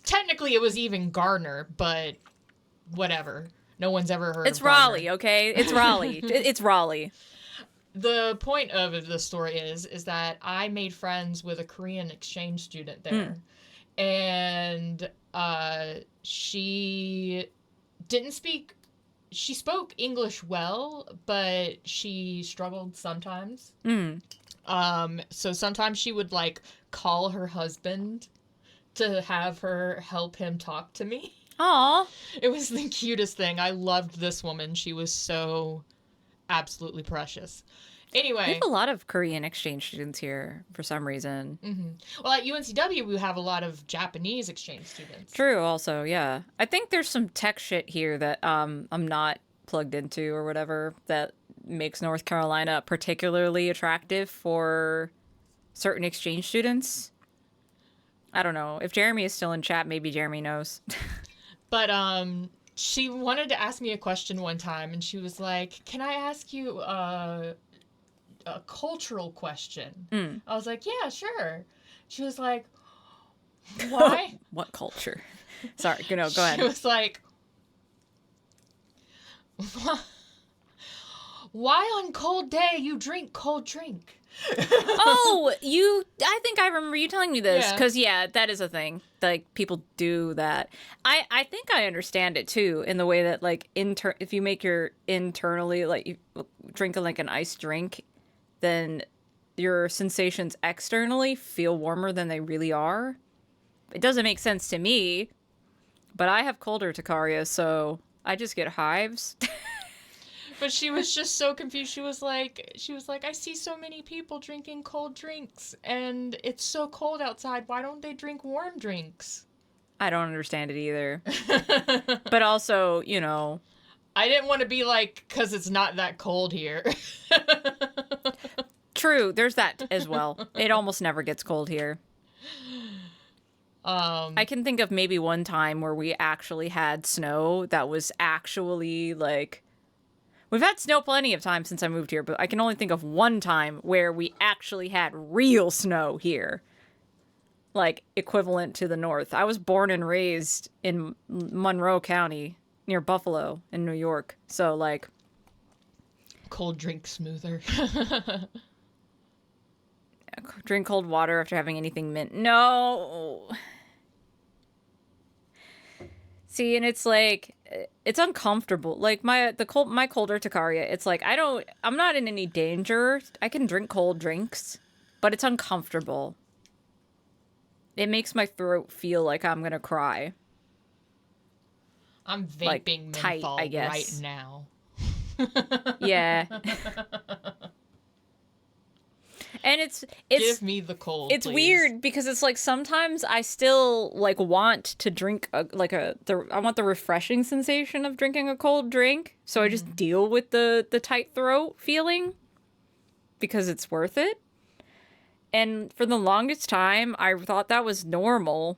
Technically it was even Gardner, but whatever. No one's ever heard It's of Gardner. Raleigh, okay? It's Raleigh. It's Raleigh. The point of the story is that I made friends with a Korean exchange student there. And she spoke English well, but she struggled sometimes. So sometimes she would like call her husband to have her help him talk to me. Aw. It was the cutest thing. I loved this woman. She was so absolutely precious. We Anyway. have a lot of Korean exchange students here for some reason. Well, at UNCW, we have a lot of Japanese exchange students. True, also, yeah. I think there's some tech shit here that I'm not plugged into or whatever that makes North Carolina particularly attractive for certain exchange students. I don't know. If Jeremy is still in chat, maybe Jeremy knows. But she wanted to ask me a question one time, and she was like, "Can I ask you a cultural question?" I was like, "Yeah, sure." She was like, "Why?" What culture? Sorry, go She ahead. was like, "Why on cold day you drink cold drink?" Oh, I think I remember you telling me this, Yeah. because that is a thing. Like, people do that. I think I understand it too, in the way that like if you make your internally, like you drink like an iced drink, then your sensations externally feel warmer than they really are. It doesn't make sense to me, but I have cold urticaria, so I just get hives. But she was just so confused. She was like, "I see so many people drinking cold drinks, and it's so cold outside. Why don't they drink warm drinks?" I don't understand it either. But also, I didn't want to be like, "'Cause it's not that cold here." true, there's that as well. It almost never gets cold here. I can think of maybe one time where we actually had snow that was actually like... We've had snow plenty of times since I moved here, but I can only think of one time where we actually had real snow here. Like, equivalent to the north. I was born and raised in Monroe County, near Buffalo, in New York. So, like... Cold drink smoother. Drink cold water after having anything mint. No! See, and it's like, it's uncomfortable. Like my cold urticaria, it's like I'm not in any danger. I can drink cold drinks, but it's uncomfortable. It makes my throat feel like I'm gonna cry. I'm vaping Like, menthol tight, I guess. right now. Yeah. And it's Give me the cold. it's please. weird because it's like sometimes I still like want to drink I want the refreshing sensation of drinking a cold drink, so I just deal with the tight throat feeling because it's worth it. And for the longest time, I thought that was normal.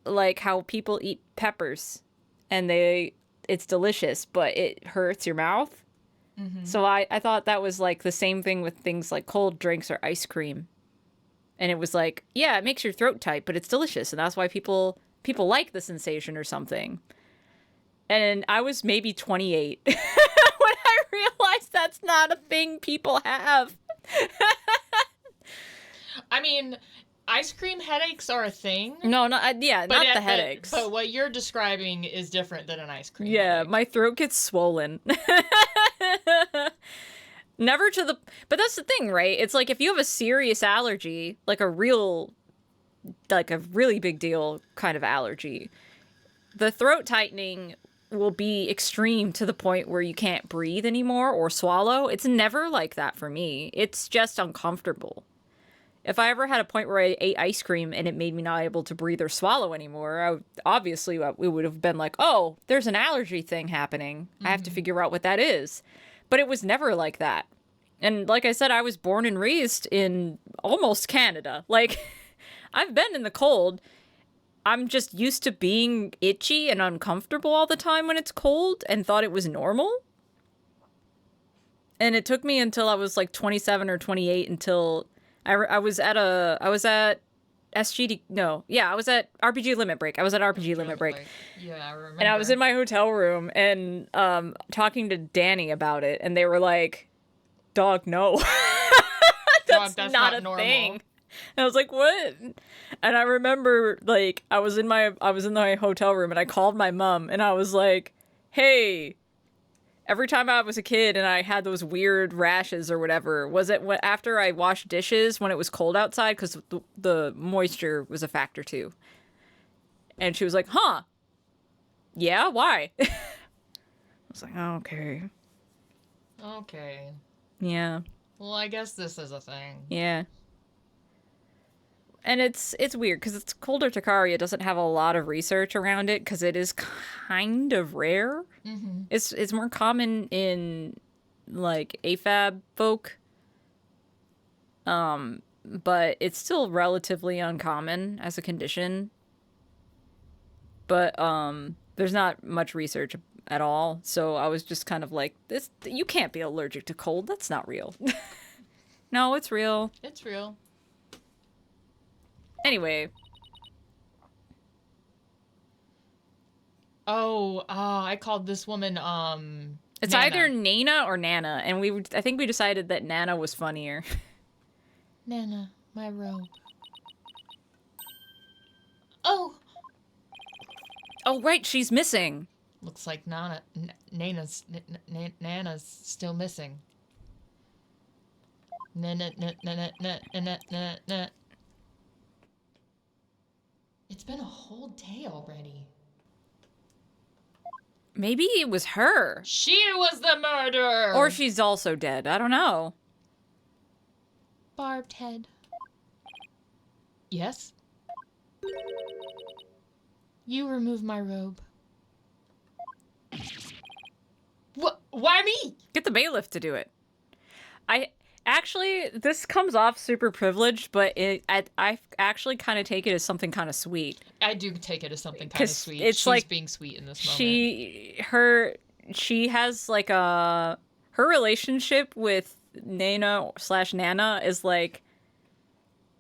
Like how people eat peppers and it's delicious, but it hurts your mouth. So I thought that was like the same thing with things like cold drinks or ice cream. And it was like, yeah, it makes your throat tight, but it's delicious. And that's why people like the sensation or something. And I was maybe 28 when I realized that's not a thing people have. I mean, ice cream headaches are a thing. No, not not the headaches. But what you're describing is different than an ice cream. Yeah, headache. my throat gets swollen. Never to the... But that's the thing, right? It's like if you have a serious allergy, like a really big deal kind of allergy, the throat tightening will be extreme to the point where you can't breathe anymore or swallow. It's never like that for me. It's just uncomfortable. If I ever had a point where I ate ice cream and it made me not able to breathe or swallow anymore, obviously we would have been like, oh, there's an allergy thing happening. I have to figure out what that is. But it was never like that. And like I said, I was born and raised in almost Canada. Like, I've been in the cold. I'm just used to being itchy and uncomfortable all the time when it's cold and thought it was normal. And it took me until I was like 27 or 28 until I was at RPG Limit Break. I was at RPG Limit Break. Yeah, I remember. And I was in my hotel room and talking to Danny about it, and they were like, "Dog, no, that's not a normal thing." And I was like, "What?" And I remember like I was in my hotel room and I called my mom and I was like, "Hey." Every time I was a kid and I had those weird rashes or whatever, was it after I washed dishes when it was cold outside? Because the moisture was a factor too. And she was like, huh? Yeah, why? I was like, oh, okay. Okay. Yeah. Well, I guess this is a thing. Yeah. And it's weird because it's colder Takaria doesn't have a lot of research around it because it is kind of rare. Mm-hmm. It's more common in like AFAB folk, but it's still relatively uncommon as a condition. But there's not much research at all, so I was just kind of like, this. You can't be allergic to cold. That's not real. No, it's real. It's real. Anyway. I called this woman, It's Nana. either Nana or Nana, and I think we decided that Nana was funnier. Nana, my robe. Oh, right, she's missing. looks like Nana's still missing. Nana. It's been a whole day already. Maybe it was her. She was the murderer! Or she's also dead. I don't know. Barbed head. Yes? You remove my robe. What? Why me? Get the bailiff to do it. Actually, this comes off super privileged, but I actually kind of take it as something kind of sweet. I do take it as something kind of sweet. It's She's like being sweet in this moment. She has like her relationship with Nana/Nana is like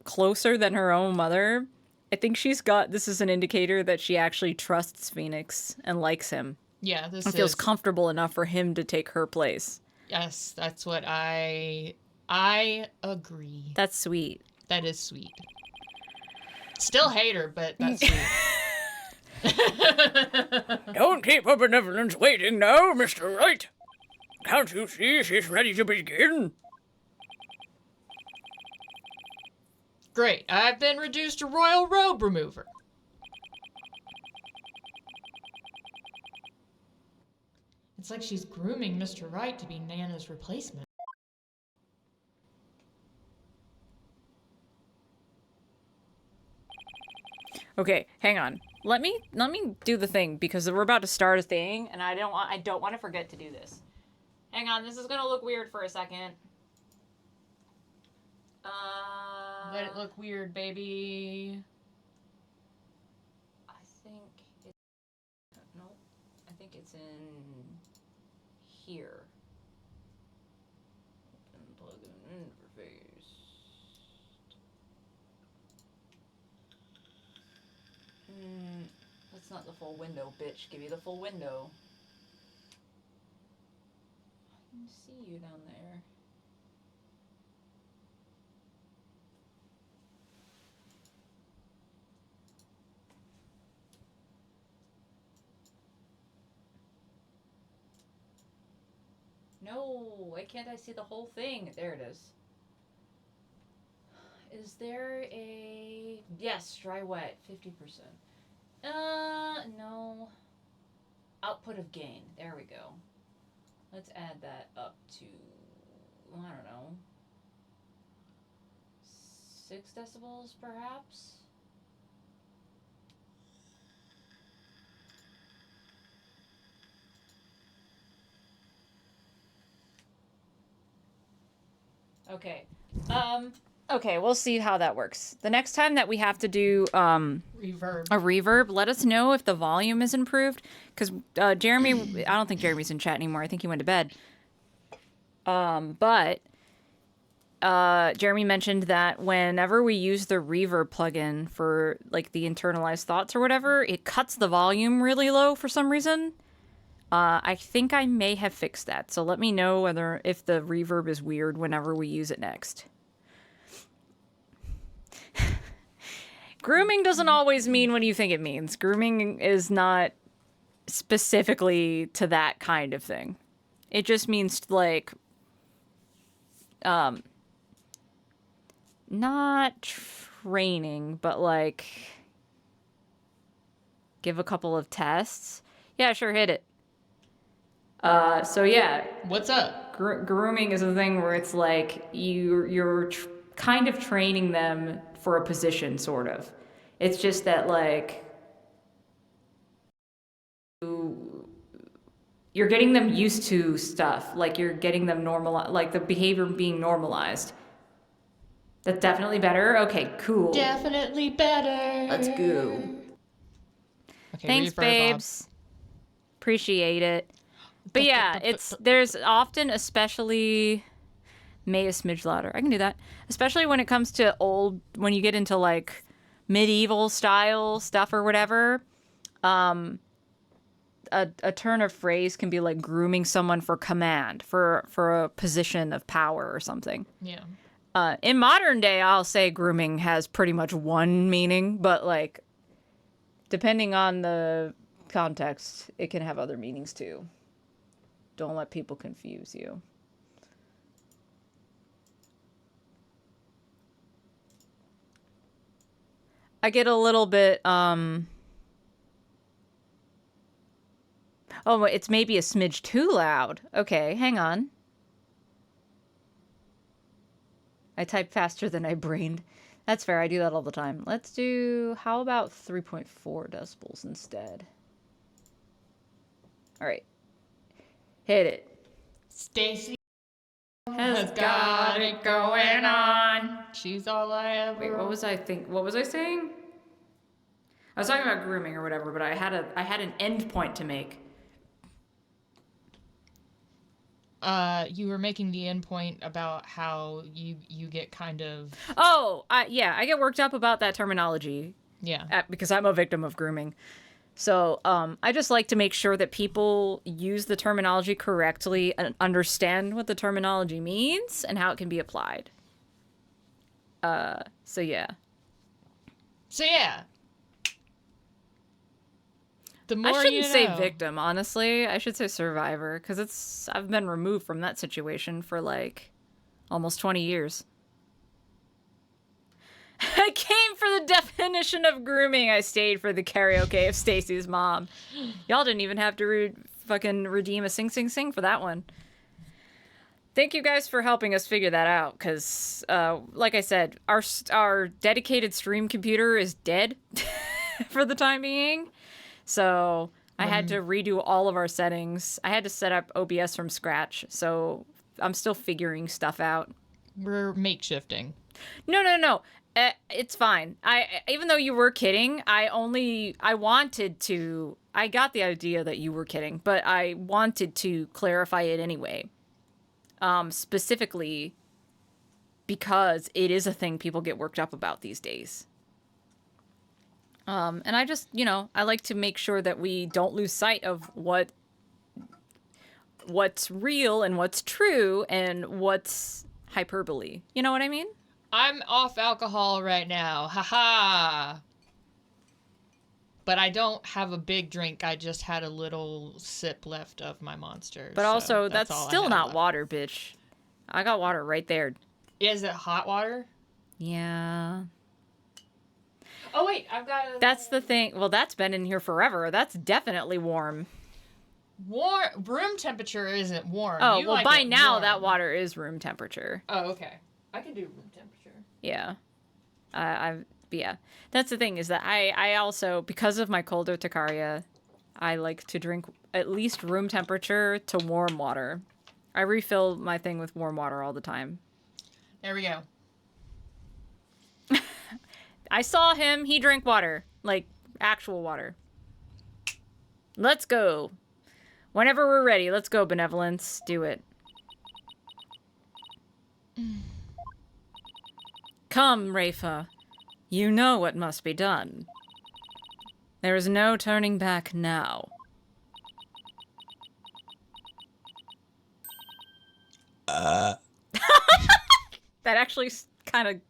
closer than her own mother. I think this is an indicator that she actually trusts Phoenix and likes him. Yeah, this and feels comfortable enough for him to take her place. Yes, that's what I agree. That's sweet. That is sweet. Still hate her, but that's sweet. Don't keep her benevolence waiting now, Mr. Wright. Can't you see she's ready to begin? Great, I've been reduced to royal robe remover. It's like she's grooming Mr. Wright to be Nana's replacement. Okay, hang on. Let me do the thing because we're about to start a thing, and I don't want to forget to do this. Hang on, this is gonna look weird for a second. Let it look weird, baby. I think it's... No. I think it's in... here. Open plugin interface. That's not the full window, bitch. Give me the full window. I can see you down there. No, why can't I see the whole thing? There it is. Is there a... Yes, dry wet, 50%. No. Output of gain. There we go. Let's add that up to, I don't know, 6 decibels perhaps? Okay. Okay, we'll see how that works. The next time that we have to do Reverb. a reverb, let us know if the volume is improved. Because Jeremy, I don't think Jeremy's in chat anymore. I think he went to bed. But Jeremy mentioned that whenever we use the reverb plugin for like the internalized thoughts or whatever, it cuts the volume really low for some reason. I think I may have fixed that. So let me know if the reverb is weird whenever we use it next. Grooming doesn't always mean what you think it means. Grooming is not specifically to that kind of thing. It just means like, not training, but like, give a couple of tests. Yeah, sure, hit it. So yeah. What's up? Grooming is a thing where it's like you're kind of training them for a position, sort of. It's just that like you're getting them used to stuff, like you're getting them like the behavior being normalized. That's definitely better. Okay, cool. Definitely better. Let's go. Okay, Thanks, reverb babes. Appreciate it. But yeah, there's often, especially, may a smidge louder. I can do that. Especially when it comes to when you get into like medieval style stuff or whatever. A turn of phrase can be like grooming someone for command, for a position of power or something. Yeah. In modern day, I'll say grooming has pretty much one meaning, but like, depending on the context, it can have other meanings too. Don't let people confuse you. I get a little bit, oh, it's maybe a smidge too loud. Okay, hang on. I type faster than I brained. That's fair, I do that all the time. Let's do, how about 3.4 decibels instead? All right. Hit it. Stacy has got it going on. She's all I ever. Wait, what was I saying? I was talking about grooming or whatever, but I had an end point to make. You were making the end point about how you get kind of. Oh, yeah, I get worked up about that terminology. Yeah. Because I'm a victim of grooming. So I just like to make sure that people use the terminology correctly and understand what the terminology means and how it can be applied. So yeah. The more I shouldn't you know. say victim, honestly. I should say survivor, because I've been removed from that situation for like almost 20 years. I came for the definition of grooming. I stayed for the karaoke of Stacy's mom. Y'all didn't even have to fucking redeem a sing sing sing for that one. Thank you guys for helping us figure that out, because like I said, our dedicated stream computer is dead for the time being. So I had to redo all of our settings. I had to set up OBS from scratch, so I'm still figuring stuff out. We're makeshifting. No. It's fine. Even though you were kidding, I got the idea that you were kidding, but I wanted to clarify it anyway. Specifically because it is a thing people get worked up about these days. And I just, I like to make sure that we don't lose sight of what's real and what's true and what's hyperbole. You know what I mean? I'm off alcohol right now. Haha. But I don't have a big drink. I just had a little sip left of my Monster. But also, that's all I still have not left. water, bitch. I got water right there. Is it hot water? Yeah. Oh, wait. I've got a... That's the thing. Well, that's been in here forever. That's definitely warm. Room temperature isn't warm. Oh, You well, like by it now, warm. that water is room temperature. Oh, okay. I can do room temperature. Yeah. Yeah. That's the thing, is that I also, because of my colder Takaria, I like to drink at least room temperature to warm water. I refill my thing with warm water all the time. There we go. I saw him. He drank water. Like, actual water. Let's go. Whenever we're ready, let's go, Benevolence. Do it. Come, Rafa. You know what must be done. There is no turning back now. That actually kind of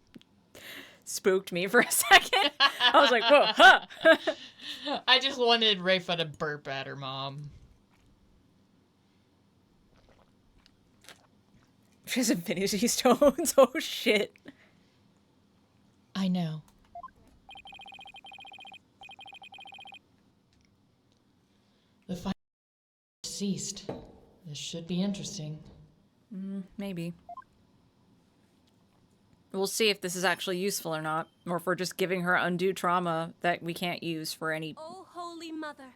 spooked me for a second. I was like, whoa, huh. I just wanted Rafa to burp at her mom. She has Infinity Stones. Oh, shit. I know. The fight ceased. This should be interesting. Maybe. We'll see if this is actually useful or not, or if we're just giving her undue trauma that we can't use for any... Oh, Holy Mother,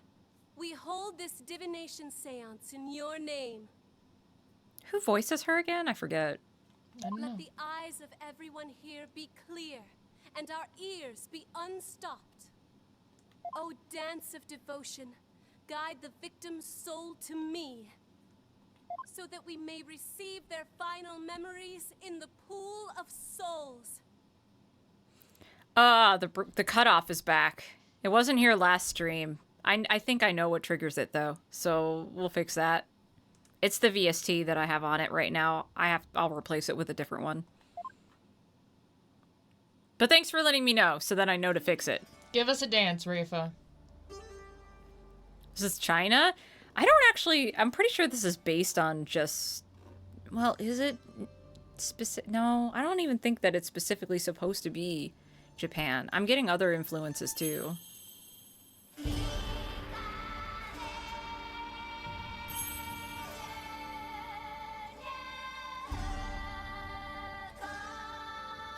we hold this divination seance in your name. Who voices her again? I forget. I don't know. Let the eyes of everyone here be clear, and our ears be unstopped. O dance of devotion, guide the victim's soul to me, so that we may receive their final memories in the pool of souls. The cutoff is back. It wasn't here last stream. I think I know what triggers it, though, so we'll fix that. It's the VST that I have on it right now. I'll replace it with a different one. But thanks for letting me know, so that I know to fix it. Give us a dance, Rafa. Is this China? I don't actually... I'm pretty sure this is based on just... Well, is it... No, I don't even think that it's specifically supposed to be Japan. I'm getting other influences, too.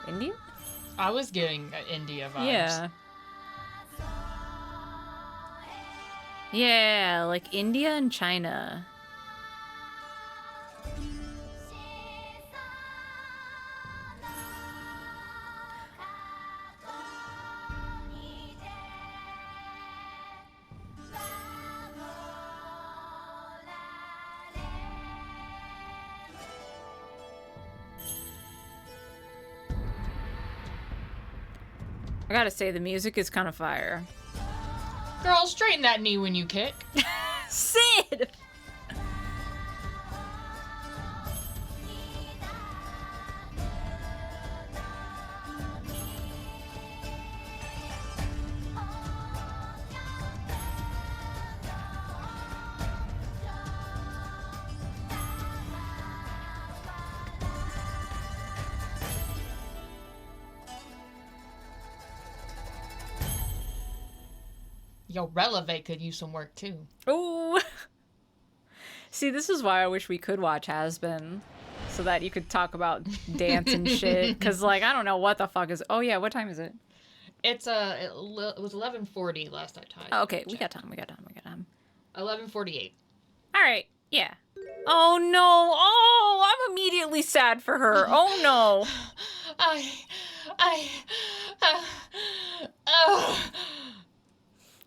Indian? I was getting India vibes. Yeah. Yeah, like India and China. I gotta say, the music is kind of fire. Girl, straighten that knee when you kick. Sid! Yo, Releve could use some work too. Ooh. See, this is why I wish we could watch Has Been. So that you could talk about dance and shit. Because, like, I don't know what the fuck is... Oh, yeah, what time is it? It's it was 11:40 last I Oh, okay, we got time. 11:48. All right, yeah. Oh no! Oh, I'm immediately sad for her. Oh no!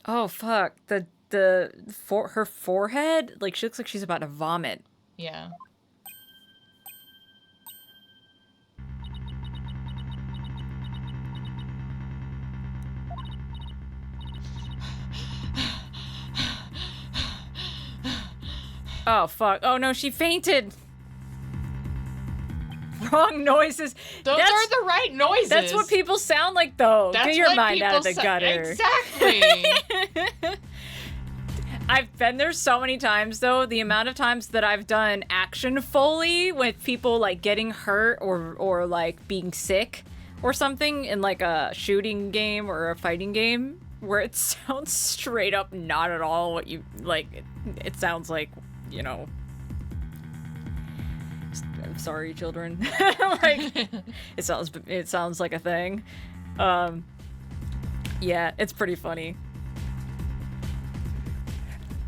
Oh fuck! Her forehead, like she looks like she's about to vomit. Yeah. Oh fuck! Oh no, she fainted. Wrong noises. Those are the right noises. That's what people sound like, though. Get your mind out of the gutter. Exactly. I've been there so many times, though. The amount of times that I've done action Foley with people, like, getting hurt or like, being sick or something in, like, a shooting game or a fighting game where it sounds straight up not at all what you, like, it sounds like, you know... I'm sorry, children. Like, it sounds like a thing. Yeah, it's pretty funny.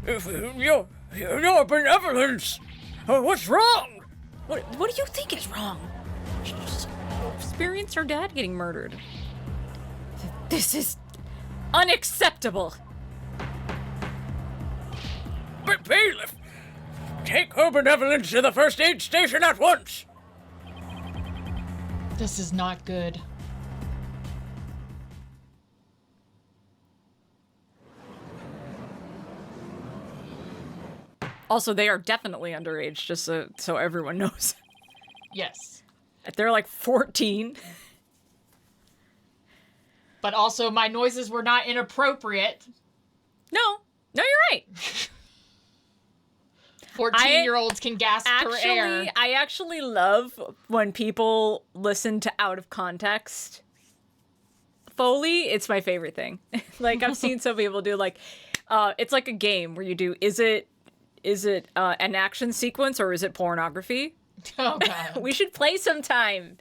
Your benevolence! What's wrong? What do you think is wrong? She just experienced her dad getting murdered. This is unacceptable. But bailiff, take her benevolence to the first aid station at once! This is not good. Also, they are definitely underage, just so everyone knows. Yes. They're like 14. But also, my noises were not inappropriate. No, you're right. 14-year-olds can gasp for air. I actually love when people listen to out of context Foley. It's my favorite thing. Like, I've seen some people do, like, it's like a game where you do, is it an action sequence or is it pornography? Oh, God. We should play sometime.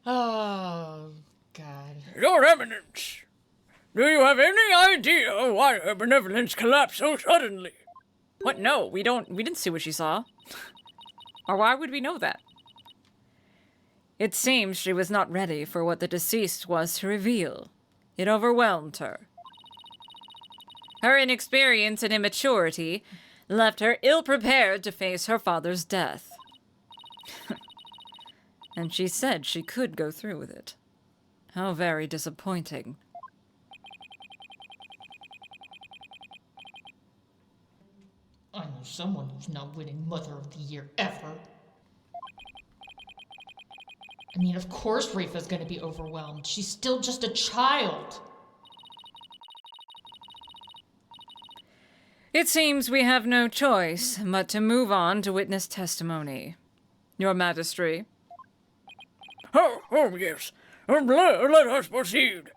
Oh, God. Your Eminence, do you have any idea why her benevolence collapsed so suddenly? What? No, we didn't see what she saw. Or why would we know that? It seems she was not ready for what the deceased was to reveal. It overwhelmed her. Her inexperience and immaturity left her ill-prepared to face her father's death. And she said she could go through with it. How very disappointing. I know someone who's not winning Mother of the Year ever. I mean, of course Rifa's gonna be overwhelmed. She's still just a child. It seems we have no choice but to move on to witness testimony. Your Majesty. Oh, yes. Let us proceed.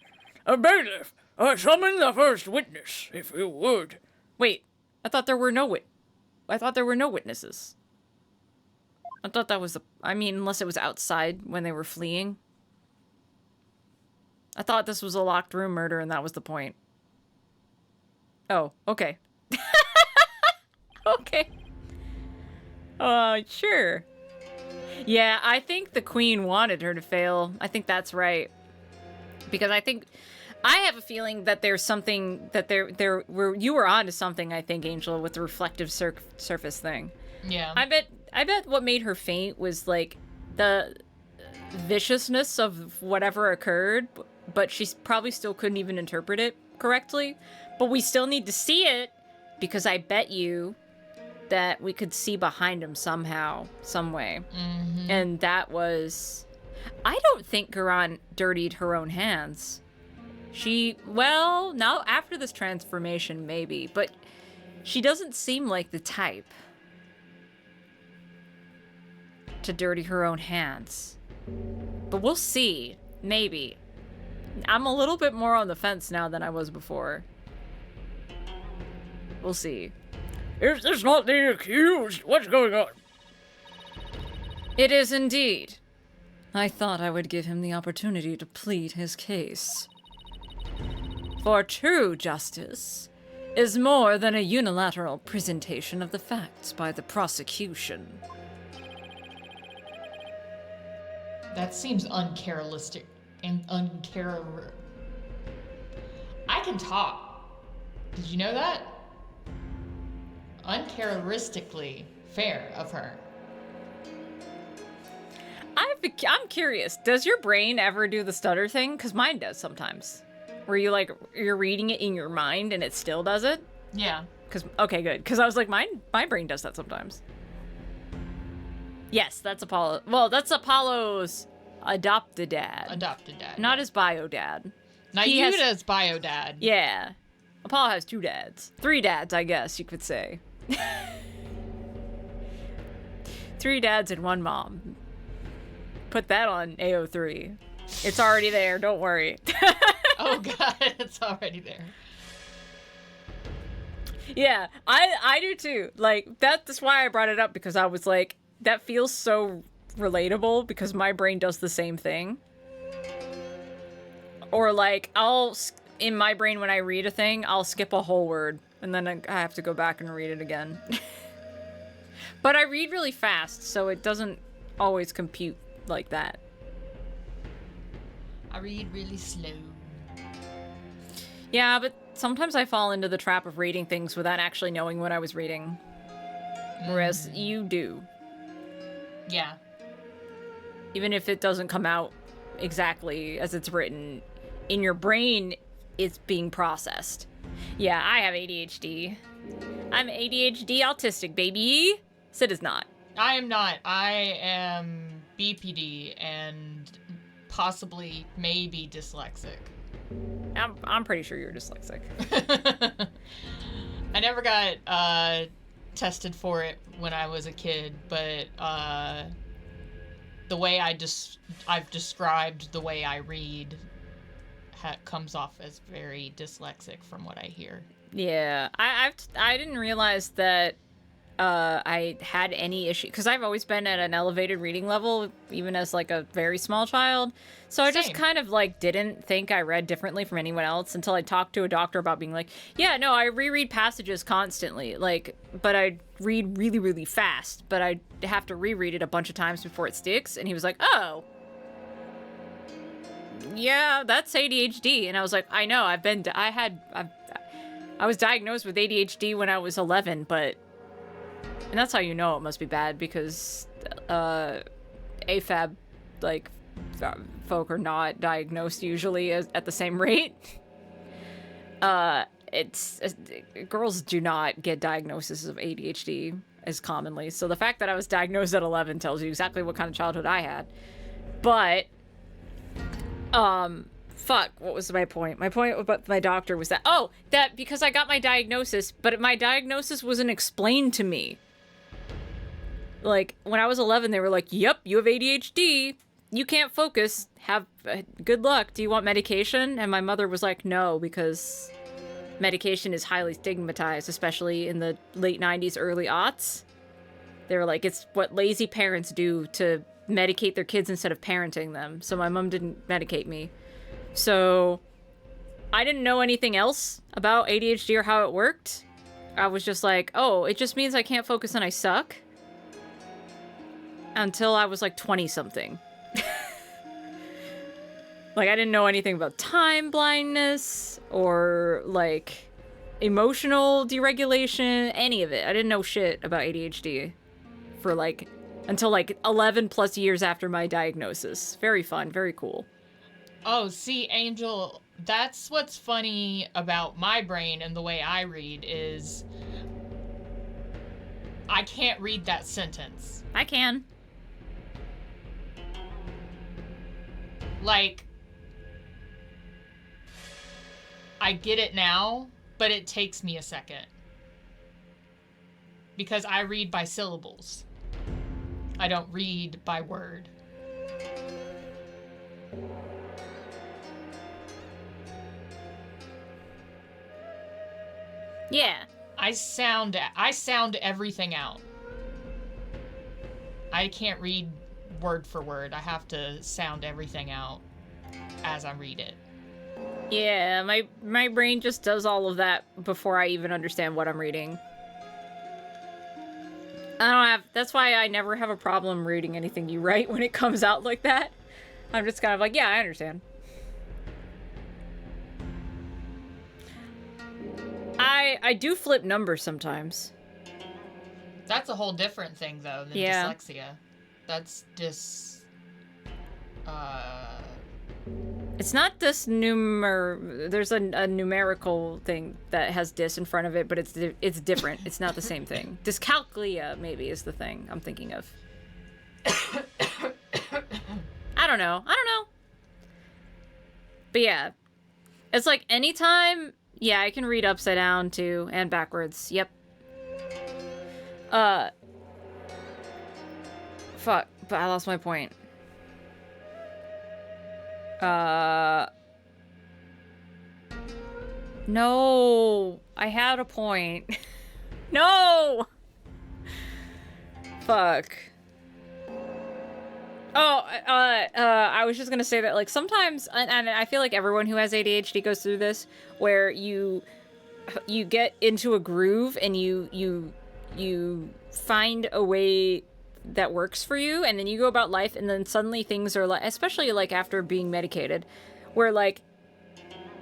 Bailiff, summon the first witness, if you would. Wait, I thought there were no witnesses. I thought that was unless it was outside when they were fleeing. I thought this was a locked room murder and that was the point. Oh, okay. Okay. Sure. Yeah, I think the queen wanted her to fail. I think that's right. Because I have a feeling that there's something that you were onto something, I think, Angela, with the reflective surface thing. Yeah. I bet what made her faint was like the viciousness of whatever occurred, but she probably still couldn't even interpret it correctly. But we still need to see it because I bet you that we could see behind him somehow, some way. Mm-hmm. And that was... I don't think Garan dirtied her own hands. Now after this transformation, maybe, but she doesn't seem like the type to dirty her own hands. But we'll see. Maybe. I'm a little bit more on the fence now than I was before. We'll see. Is this not the accused? What's going on? It is indeed. I thought I would give him the opportunity to plead his case. For true justice, is more than a unilateral presentation of the facts by the prosecution. That seems uncarealistic and I can talk. Did you know that? Uncharacteristically fair of her. I'm curious, does your brain ever do the stutter thing? Because mine does sometimes. Where you're reading it in your mind and it still does it? Yeah. Okay, good. Because I was like, my brain does that sometimes. Yes, that's Apollo. Well, that's Apollo's adopted dad. Adopted dad. Not his bio dad. Nayuta's bio dad. Yeah. Apollo has 2 dads. 3 dads, I guess you could say. 3 dads and 1 mom. Put that on AO3. It's already there, don't worry. Oh god, it's already there. Yeah, I do too. Like, that's why I brought it up, because I was like, that feels so relatable, because my brain does the same thing. Or like, in my brain when I read a thing, I'll skip a whole word, and then I have to go back and read it again. But I read really fast, so it doesn't always compute like that. I read really slow. Yeah, but sometimes I fall into the trap of reading things without actually knowing what I was reading. Whereas you do. Yeah. Even if it doesn't come out exactly as it's written, in your brain, it's being processed. Yeah, I have ADHD. I'm ADHD autistic, baby. Sid is not. I am not. I am BPD and possibly maybe dyslexic. I'm pretty sure you're dyslexic. I never got tested for it when I was a kid, but the way I've described the way I read comes off as very dyslexic from what I hear. Yeah, I didn't realize that I had any issue, because I've always been at an elevated reading level, even as like a very small child. So I just kind of like didn't think I read differently from anyone else until I talked to a doctor about being like, yeah, no, I reread passages constantly, like, but I read really, really fast, but I have to reread it a bunch of times before it sticks. And he was like, oh, yeah, that's ADHD. And I was like, I know, I was diagnosed with ADHD when I was 11, but, and that's how you know it must be bad, because AFAB, like, folk are not diagnosed usually at the same rate. Girls do not get diagnoses of ADHD as commonly. So the fact that I was diagnosed at 11 tells you exactly what kind of childhood I had. But, fuck, what was my point? My point about my doctor was that, that because I got my diagnosis, but my diagnosis wasn't explained to me. Like, when I was 11, they were like, yep, you have ADHD. You can't focus. Good luck. Do you want medication? And my mother was like, no, because medication is highly stigmatized, especially in the late 90s, early aughts. They were like, it's what lazy parents do to medicate their kids instead of parenting them. So my mom didn't medicate me. So I didn't know anything else about ADHD or how it worked. I was just like, oh, it just means I can't focus and I suck. Until I was like 20-something. Like, I didn't know anything about time blindness or like emotional deregulation, any of it. I didn't know shit about ADHD for like until like 11 plus years after my diagnosis. Very fun, very cool. Oh, see, Angel, that's what's funny about my brain and the way I read is I can't read that sentence. I can. Like, I get it now, but it takes me a second. Because I read by syllables. I don't read by word. Yeah. I sound everything out. I can't read word for word. I have to sound everything out as I read it. Yeah, my brain just does all of that before I even understand what I'm reading. That's why I never have a problem reading anything you write when it comes out like that. I'm just kind of like, yeah, I understand. I do flip numbers sometimes. That's a whole different thing, though, than Yeah. dyslexia. That's It's not there's a numerical thing that has dis in front of it, but it's different. It's not the same thing. Dyscalculia maybe is the thing I'm thinking of. I don't know. But yeah. It's like anytime, yeah, I can read upside down too and backwards. Yep. Fuck, but I lost my point. No, I had a point. No! Fuck. Oh, I was just gonna say that, like, sometimes, and I feel like everyone who has ADHD goes through this, where you get into a groove and you find a way that works for you, and then you go about life, and then suddenly things are like, especially like after being medicated, where like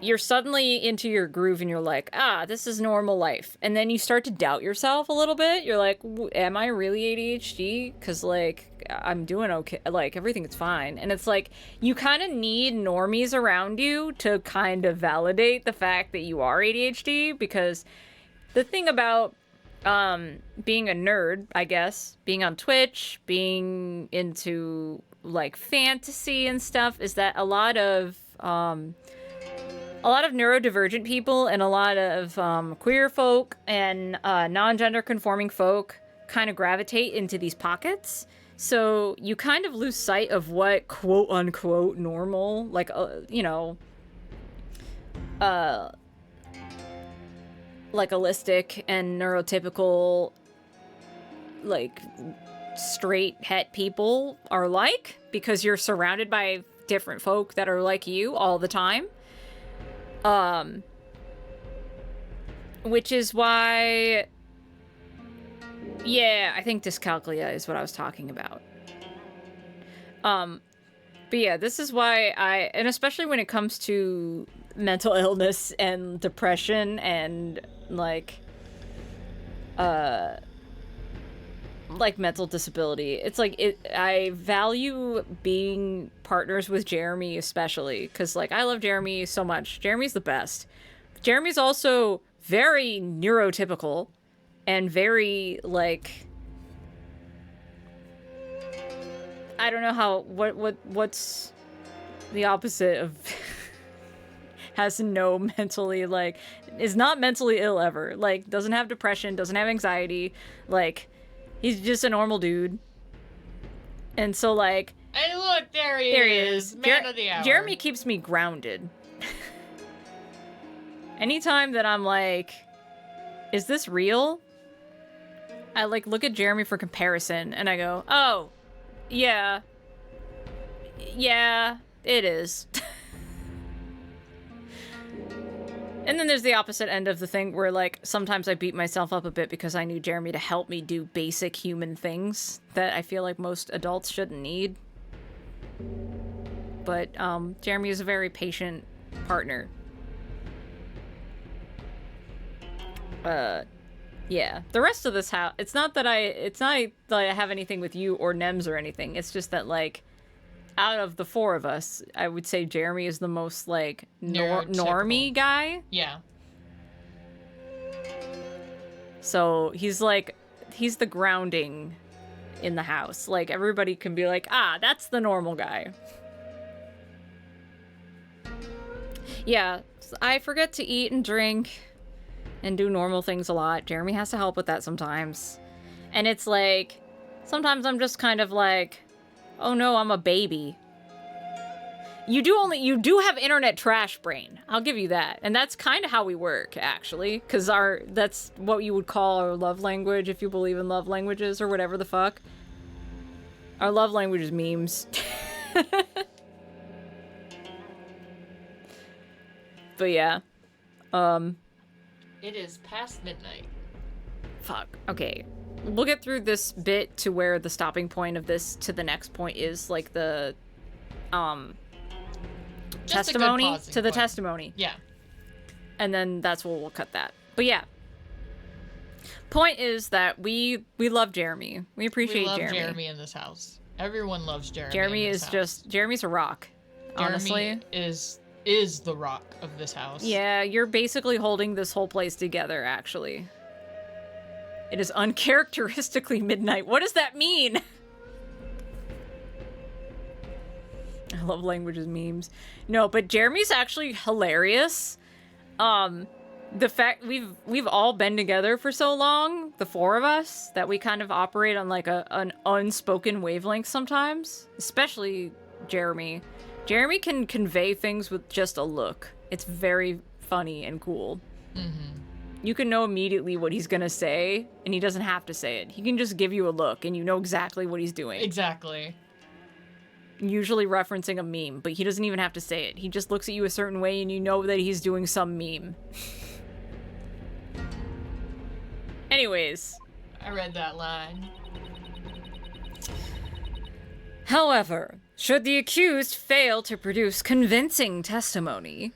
you're suddenly into your groove and you're like, this is normal life, and then you start to doubt yourself a little bit. You're like, am I really ADHD? Because like I'm doing okay, like everything's fine. And it's like you kind of need normies around you to kind of validate the fact that you are ADHD, because the thing about being a nerd, I guess, being on Twitch, being into like fantasy and stuff, is that a lot of neurodivergent people and a lot of queer folk and non-gender conforming folk kind of gravitate into these pockets. So you kind of lose sight of what quote unquote normal, like, like holistic and neurotypical, like straight het people are like, because you're surrounded by different folk that are like you all the time. Which is why, yeah, I think dyscalculia is what I was talking about. But yeah, this is why and especially when it comes to mental illness and depression and like mental disability, it's like I value being partners with Jeremy, especially because like I love Jeremy so much. Jeremy's the best. Jeremy's also very neurotypical and very like, I don't know how, what's the opposite of has no mentally, like, is not mentally ill ever, like doesn't have depression, doesn't have anxiety, like he's just a normal dude. And so like, and look, there he is. Man of the hour. Jeremy keeps me grounded. Anytime that I'm like, is this real? I like look at Jeremy for comparison and I go, oh, yeah, it is. And then there's the opposite end of the thing where like sometimes I beat myself up a bit because I need Jeremy to help me do basic human things that I feel like most adults shouldn't need. But Jeremy is a very patient partner. Yeah. The rest of this house, it's not that I have anything with you or Nems or anything. It's just that like out of the four of us, I would say Jeremy is the most like normie guy. Yeah. So he's the grounding in the house. Like everybody can be like, that's the normal guy. Yeah, I forget to eat and drink and do normal things a lot. Jeremy has to help with that sometimes. And it's like, sometimes I'm just kind of like, oh no, I'm a baby. You do have internet trash brain. I'll give you that. And that's kind of how we work, actually. Because that's what you would call our love language, if you believe in love languages or whatever the fuck. Our love language is memes. But yeah. It is past midnight. Fuck. Okay. We'll get through this bit to where the stopping point of this to the next point is, like, the, Just testimony to the testimony. Yeah. And then that's where we'll cut that. But yeah. Point is that we love Jeremy. We appreciate we love Jeremy. Jeremy in this house. Everyone loves Jeremy. Jeremy in this is house. just Jeremy's a rock. Honestly. Jeremy is the rock of this house. Yeah, you're basically holding this whole place together, actually. It is uncharacteristically midnight. What does that mean? I love languages memes. No, but Jeremy's actually hilarious. The fact we've all been together for so long, the four of us, that we kind of operate on like an unspoken wavelength sometimes, especially Jeremy. Jeremy can convey things with just a look. It's very funny and cool. Mm-hmm. You can know immediately what he's gonna say, and he doesn't have to say it. He can just give you a look, and you know exactly what he's doing. Exactly. Usually referencing a meme, but he doesn't even have to say it. He just looks at you a certain way, and you know that he's doing some meme. Anyways. I read that line. However, should the accused fail to produce convincing testimony,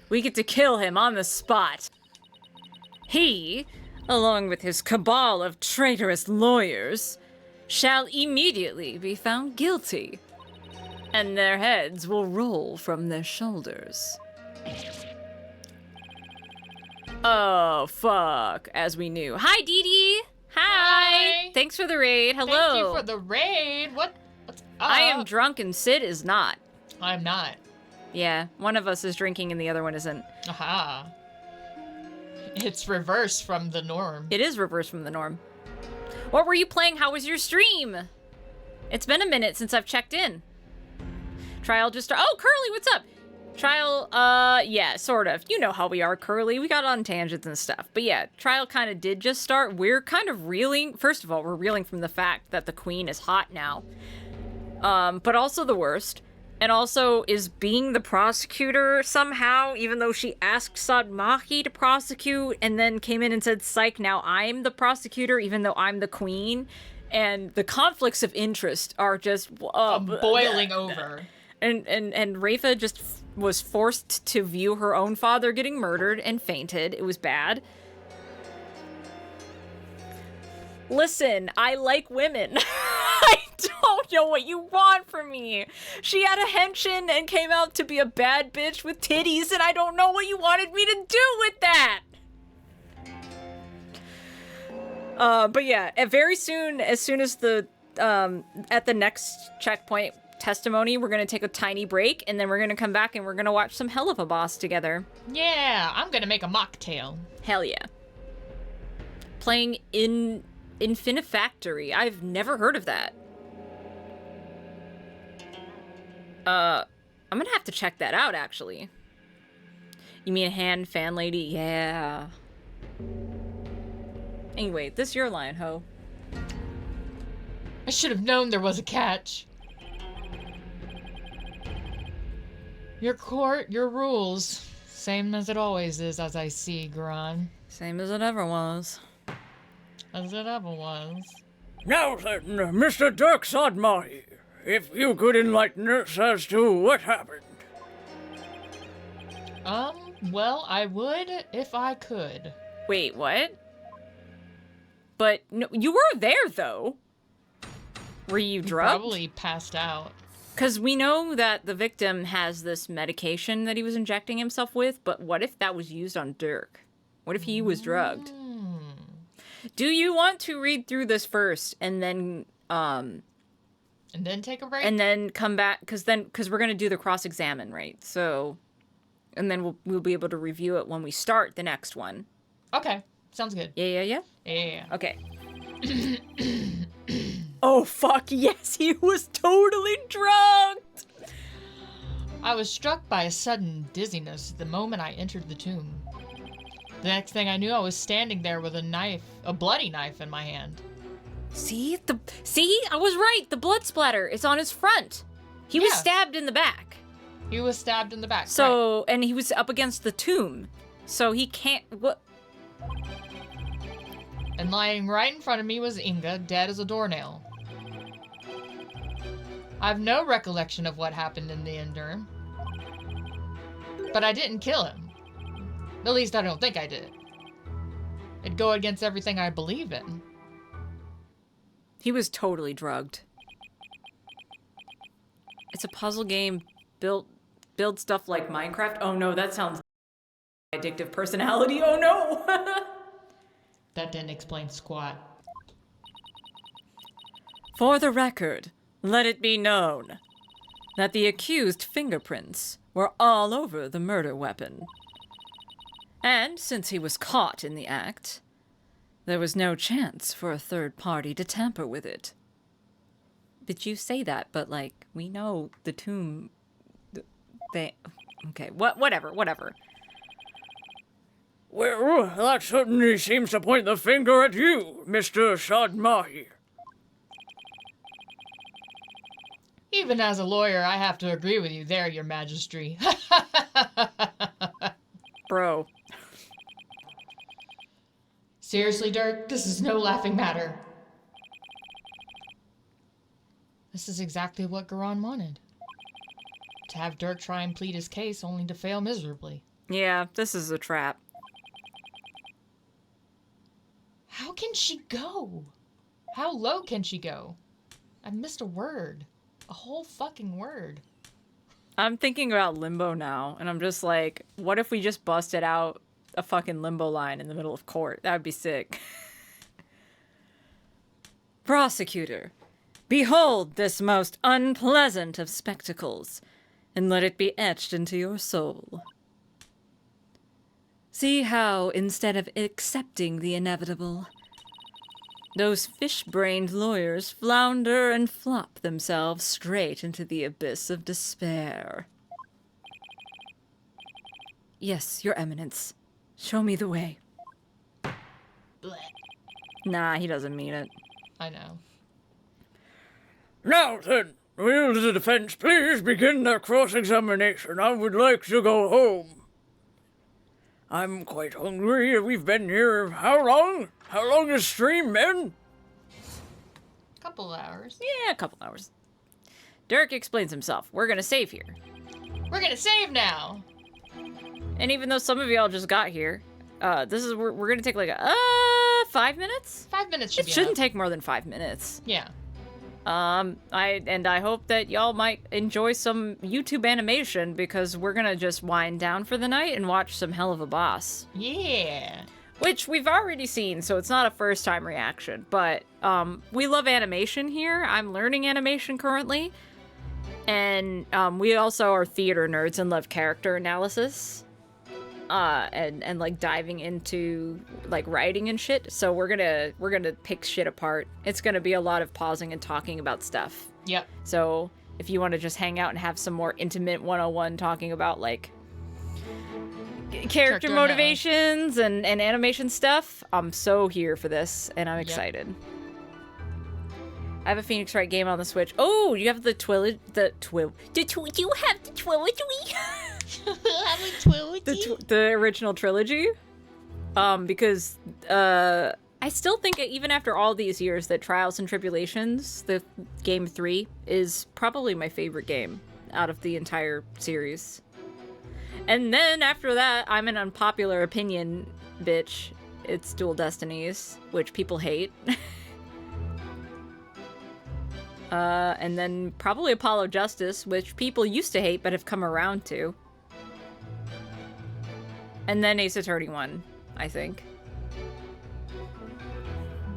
we get to kill him on the spot. He, along with his cabal of traitorous lawyers, shall immediately be found guilty, and their heads will roll from their shoulders. Oh, fuck, as we knew. Hi, Dee Dee! Hi! Thanks for the raid. Hello! Thank you for the raid. What's up? I am drunk and Sid is not. I'm not. Yeah, one of us is drinking and the other one isn't. Aha. It's reverse from the norm. It is reversed from the norm. What were you playing? How was your stream? It's been a minute since I've checked in. Trial just started. Oh, Curly, what's up? Trial, yeah, sort of. You know how we are, Curly. We got on tangents and stuff. But yeah, trial kind of did just start. We're kind of reeling. First of all, we're reeling from the fact that the queen is hot now. But also the worst. And also is being the prosecutor somehow, even though she asked Sadmahi to prosecute and then came in and said, psych, now I'm the prosecutor, even though I'm the queen. And the conflicts of interest are just boiling over. And Rafa just was forced to view her own father getting murdered and fainted. It was bad. Listen, I like women. I don't know what you want from me. She had a henshin and came out to be a bad bitch with titties, and I don't know what you wanted me to do with that. But yeah, very soon, as soon as the, at the next checkpoint testimony, we're gonna take a tiny break, and then we're gonna come back and we're gonna watch some Hell of a Boss together. Yeah, I'm gonna make a mocktail. Hell yeah. Playing in Infinifactory. I've never heard of that. I'm gonna have to check that out, actually. You mean a hand fan lady? Yeah. Anyway, this your line, ho. I should have known there was a catch. Your court, your rules. Same as it always is, as I see, Gron. Same as it ever was. As it ever was. Now then, Mr. Dirk Sadmahi, if you could enlighten us as to what happened. Well, I would if I could. Wait, what? But no, you were there, though. Were you drugged? Probably passed out. Because we know that the victim has this medication that he was injecting himself with, but what if that was used on Dirk? What if he was drugged? Do you want to read through this first and then take a break? And then come back, because we're going to do the cross-examine, right? So, and then we'll be able to review it when we start the next one. Okay, sounds good. Yeah. Yeah. Okay. Oh, fuck, yes, he was totally drugged! I was struck by a sudden dizziness the moment I entered the tomb. The next thing I knew, I was standing there with a knife, a bloody knife in my hand. See, I was right. The blood splatter is on his front. He was stabbed in the back. He was stabbed in the back. So, and he was up against the tomb. So he can't, what? And lying right in front of me was Inga, dead as a doornail. I have no recollection of what happened in the interim. But I didn't kill him. At least I don't think I did. It'd go against everything I believe in. He was totally drugged. It's a puzzle game. Build stuff like Minecraft. Oh no, that sounds addictive personality. Oh no. That didn't explain squat. For the record, let it be known that the accused fingerprints were all over the murder weapon. And since he was caught in the act, there was no chance for a third party to tamper with it. But you say that, but like, we know the tomb... Okay, whatever. Well, that certainly seems to point the finger at you, Mr. Shadmahi. Even as a lawyer, I have to agree with you there, your majesty. Bro. Seriously, Dirk, this is no laughing matter. This is exactly what Garan wanted. To have Dirk try and plead his case only to fail miserably. Yeah, this is a trap. How can she go? How low can she go? I missed a word. A whole fucking word. I'm thinking about Limbo now, and I'm just like, what if we just busted out a fucking Limbo line in the middle of court? That would be sick. Prosecutor, behold this most unpleasant of spectacles, and let it be etched into your soul. See how, instead of accepting the inevitable, those fish-brained lawyers flounder and flop themselves straight into the abyss of despair. Yes, Your Eminence. Show me the way. Blech. Nah, he doesn't mean it. I know. Now then, will the defense please begin their cross-examination? I would like to go home. I'm quite hungry. We've been here how long? How long has stream been? Couple hours. Yeah, a couple hours. Dirk explains himself. We're gonna save here. We're gonna save now. And even though some of y'all just got here, we're gonna take like 5 minutes? 5 minutes should It be shouldn't enough. take more than 5 minutes. Yeah. I hope that y'all might enjoy some YouTube animation because we're gonna just wind down for the night and watch some hell of a boss. Yeah. Which we've already seen, so it's not a first time reaction, but we love animation here. I'm learning animation currently. And we also are theater nerds and love character analysis. And like diving into like writing and shit. So we're gonna pick shit apart. It's gonna be a lot of pausing and talking about stuff. Yep. So if you want to just hang out and have some more intimate 101 talking about like character motivations and animation stuff, I'm so here for this and I'm excited. I have a Phoenix Wright game on the Switch. Oh, you have the you have the trilogy? The original trilogy? Because I still think even after all these years that Trials and Tribulations, the game 3, is probably my favorite game out of the entire series. And then after that, I'm an unpopular opinion bitch. It's Dual Destinies, which people hate. And then probably Apollo Justice, which people used to hate but have come around to. And then Ace Attorney 1, I think.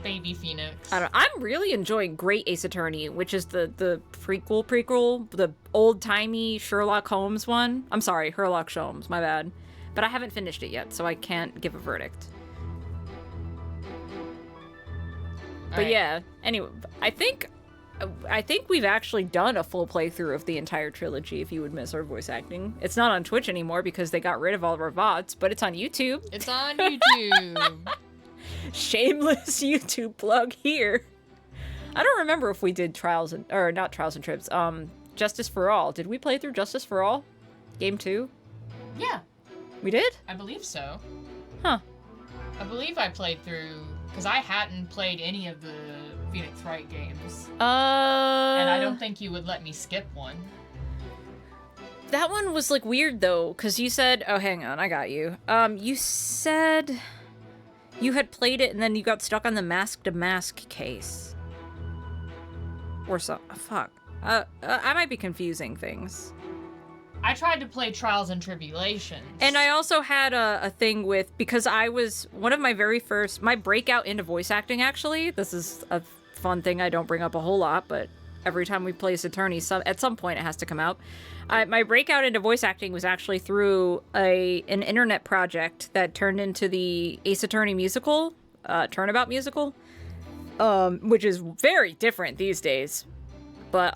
Baby Phoenix. I'm really enjoying Great Ace Attorney, which is the prequel, the old-timey Sherlock Holmes one. I'm sorry, Sherlock Holmes, my bad. But I haven't finished it yet, so I can't give a verdict. But yeah, anyway, I think we've actually done a full playthrough of the entire trilogy if you would miss our voice acting. It's not on Twitch anymore because they got rid of all of our VODs, but it's on YouTube. It's on YouTube. Shameless YouTube plug here. I don't remember if we did Trials and... Or not Trials and Tribs. Justice for All. Did we play through Justice for All? Game 2? Yeah, We did? I believe so. Huh. I believe I played through, because I hadn't played any of the Phoenix Wright games. And I don't think you would let me skip one. That one was, like, weird, though, because you said... Oh, hang on, I got you. You said you had played it and then you got stuck on the mask-to-mask case. Or so... Fuck. I might be confusing things. I tried to play Trials and Tribulations. And I also had a thing with... Because I was... One of my very first... My breakout into voice acting, actually. This is a fun thing I don't bring up a whole lot, but every time we play Ace Attorney, at some point it has to come out. My breakout into voice acting was actually through an internet project that turned into the Ace Attorney musical, Turnabout musical, which is very different these days. But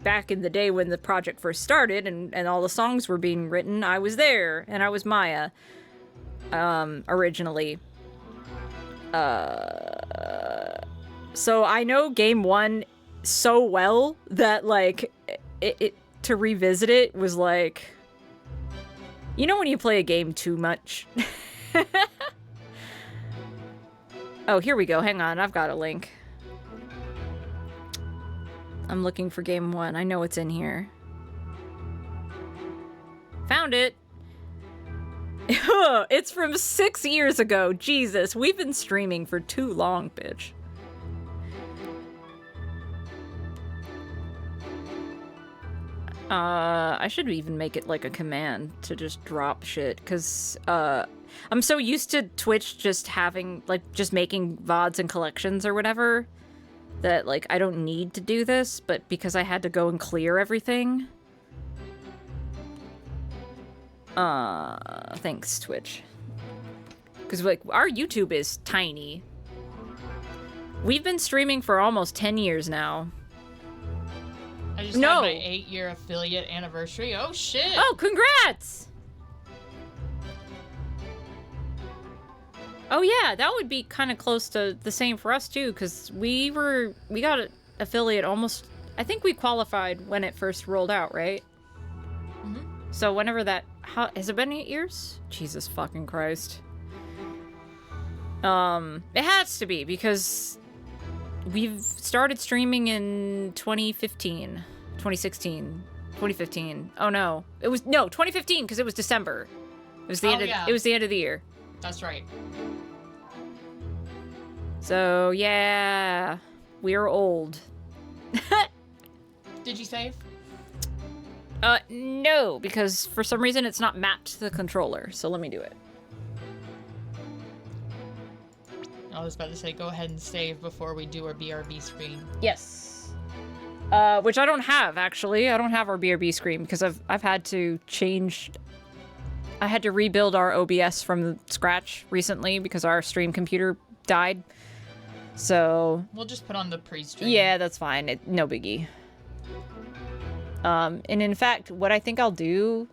back in the day when the project first started and all the songs were being written, I was there, and I was Maya originally. So I know Game 1 so well that, like, it to revisit it was like... You know when you play a game too much? Oh, here we go. Hang on. I've got a link. I'm looking for Game 1. I know it's in here. Found it! It's from 6 years ago. Jesus, we've been streaming for too long, bitch. I should even make it like a command to just drop shit, because I'm so used to Twitch just having, like, just making VODs and collections or whatever, that, like, I don't need to do this, but because I had to go and clear everything. Thanks, Twitch. Because, like, our YouTube is tiny. We've been streaming for almost 10 years now. I just had my 8-year affiliate anniversary. Oh, shit! Oh, congrats! Oh, yeah, that would be kind of close to the same for us, too, because we got an affiliate almost... I think we qualified when it first rolled out, right? Mm-hmm. So whenever that... has it been 8 years? Jesus fucking Christ. It has to be, because... We've started streaming in 2015, 2016, 2015. Oh no, it was 2015 because it was December. It was the end. It was the end of the year. That's right. So yeah, we are old. Did you save? No, because for some reason it's not mapped to the controller. So let me do it. I was about to say, go ahead and save before we do our BRB screen. Yes. Which I don't have, actually. I don't have our BRB screen because I've had to change... I had to rebuild our OBS from scratch recently because our stream computer died. So... We'll just put on the pre-stream. Yeah, that's fine. No biggie. And in fact, what I think I'll do...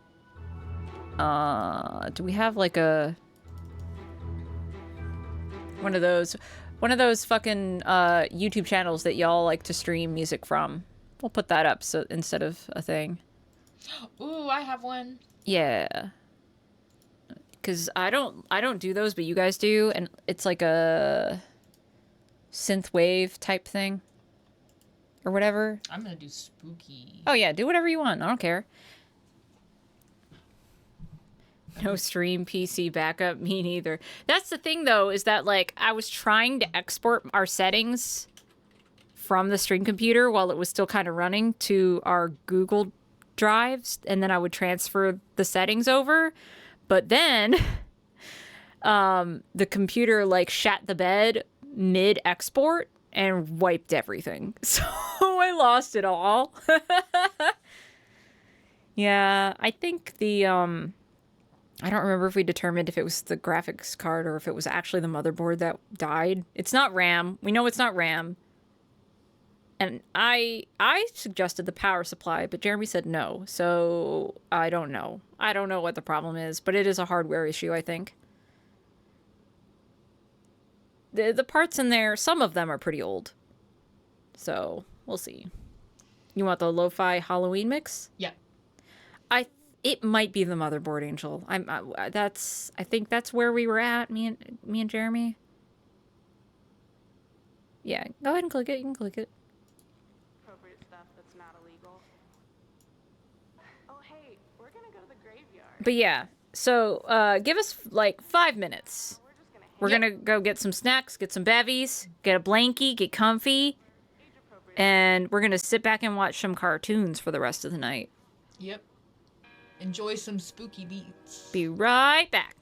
do we have like a... One of those fucking YouTube channels that y'all like to stream music from. We'll put that up so instead of a thing. Ooh, I have one. Yeah. Cause I don't do those, but you guys do, and it's like a synth wave type thing. Or whatever. I'm gonna do spooky. Oh yeah, do whatever you want. I don't care. No stream PC backup, me neither. That's the thing, though, is that, like, I was trying to export our settings from the stream computer while it was still kind of running to our Google drives, and then I would transfer the settings over. But then, the computer, like, shat the bed mid-export and wiped everything. So I lost it all. Yeah, I think the, I don't remember if we determined if it was the graphics card or if it was actually the motherboard that died. It's not RAM. We know it's not RAM. And I suggested the power supply, but Jeremy said no. So I don't know. I don't know what the problem is, but it is a hardware issue, I think. The parts in there, some of them are pretty old. So we'll see. You want the lo-fi Halloween mix? Yeah. I It might be the motherboard angel. I think that's where we were at, me and Jeremy. Yeah, go ahead and click it. You can click it. Appropriate stuff that's not illegal. Oh, hey, we're gonna go to the graveyard. But yeah, so give us like 5 minutes. We're gonna go get some snacks, get some bevies, get a blankie, get comfy, and we're gonna sit back and watch some cartoons for the rest of the night. Yep. Enjoy some spooky beats. Be right back.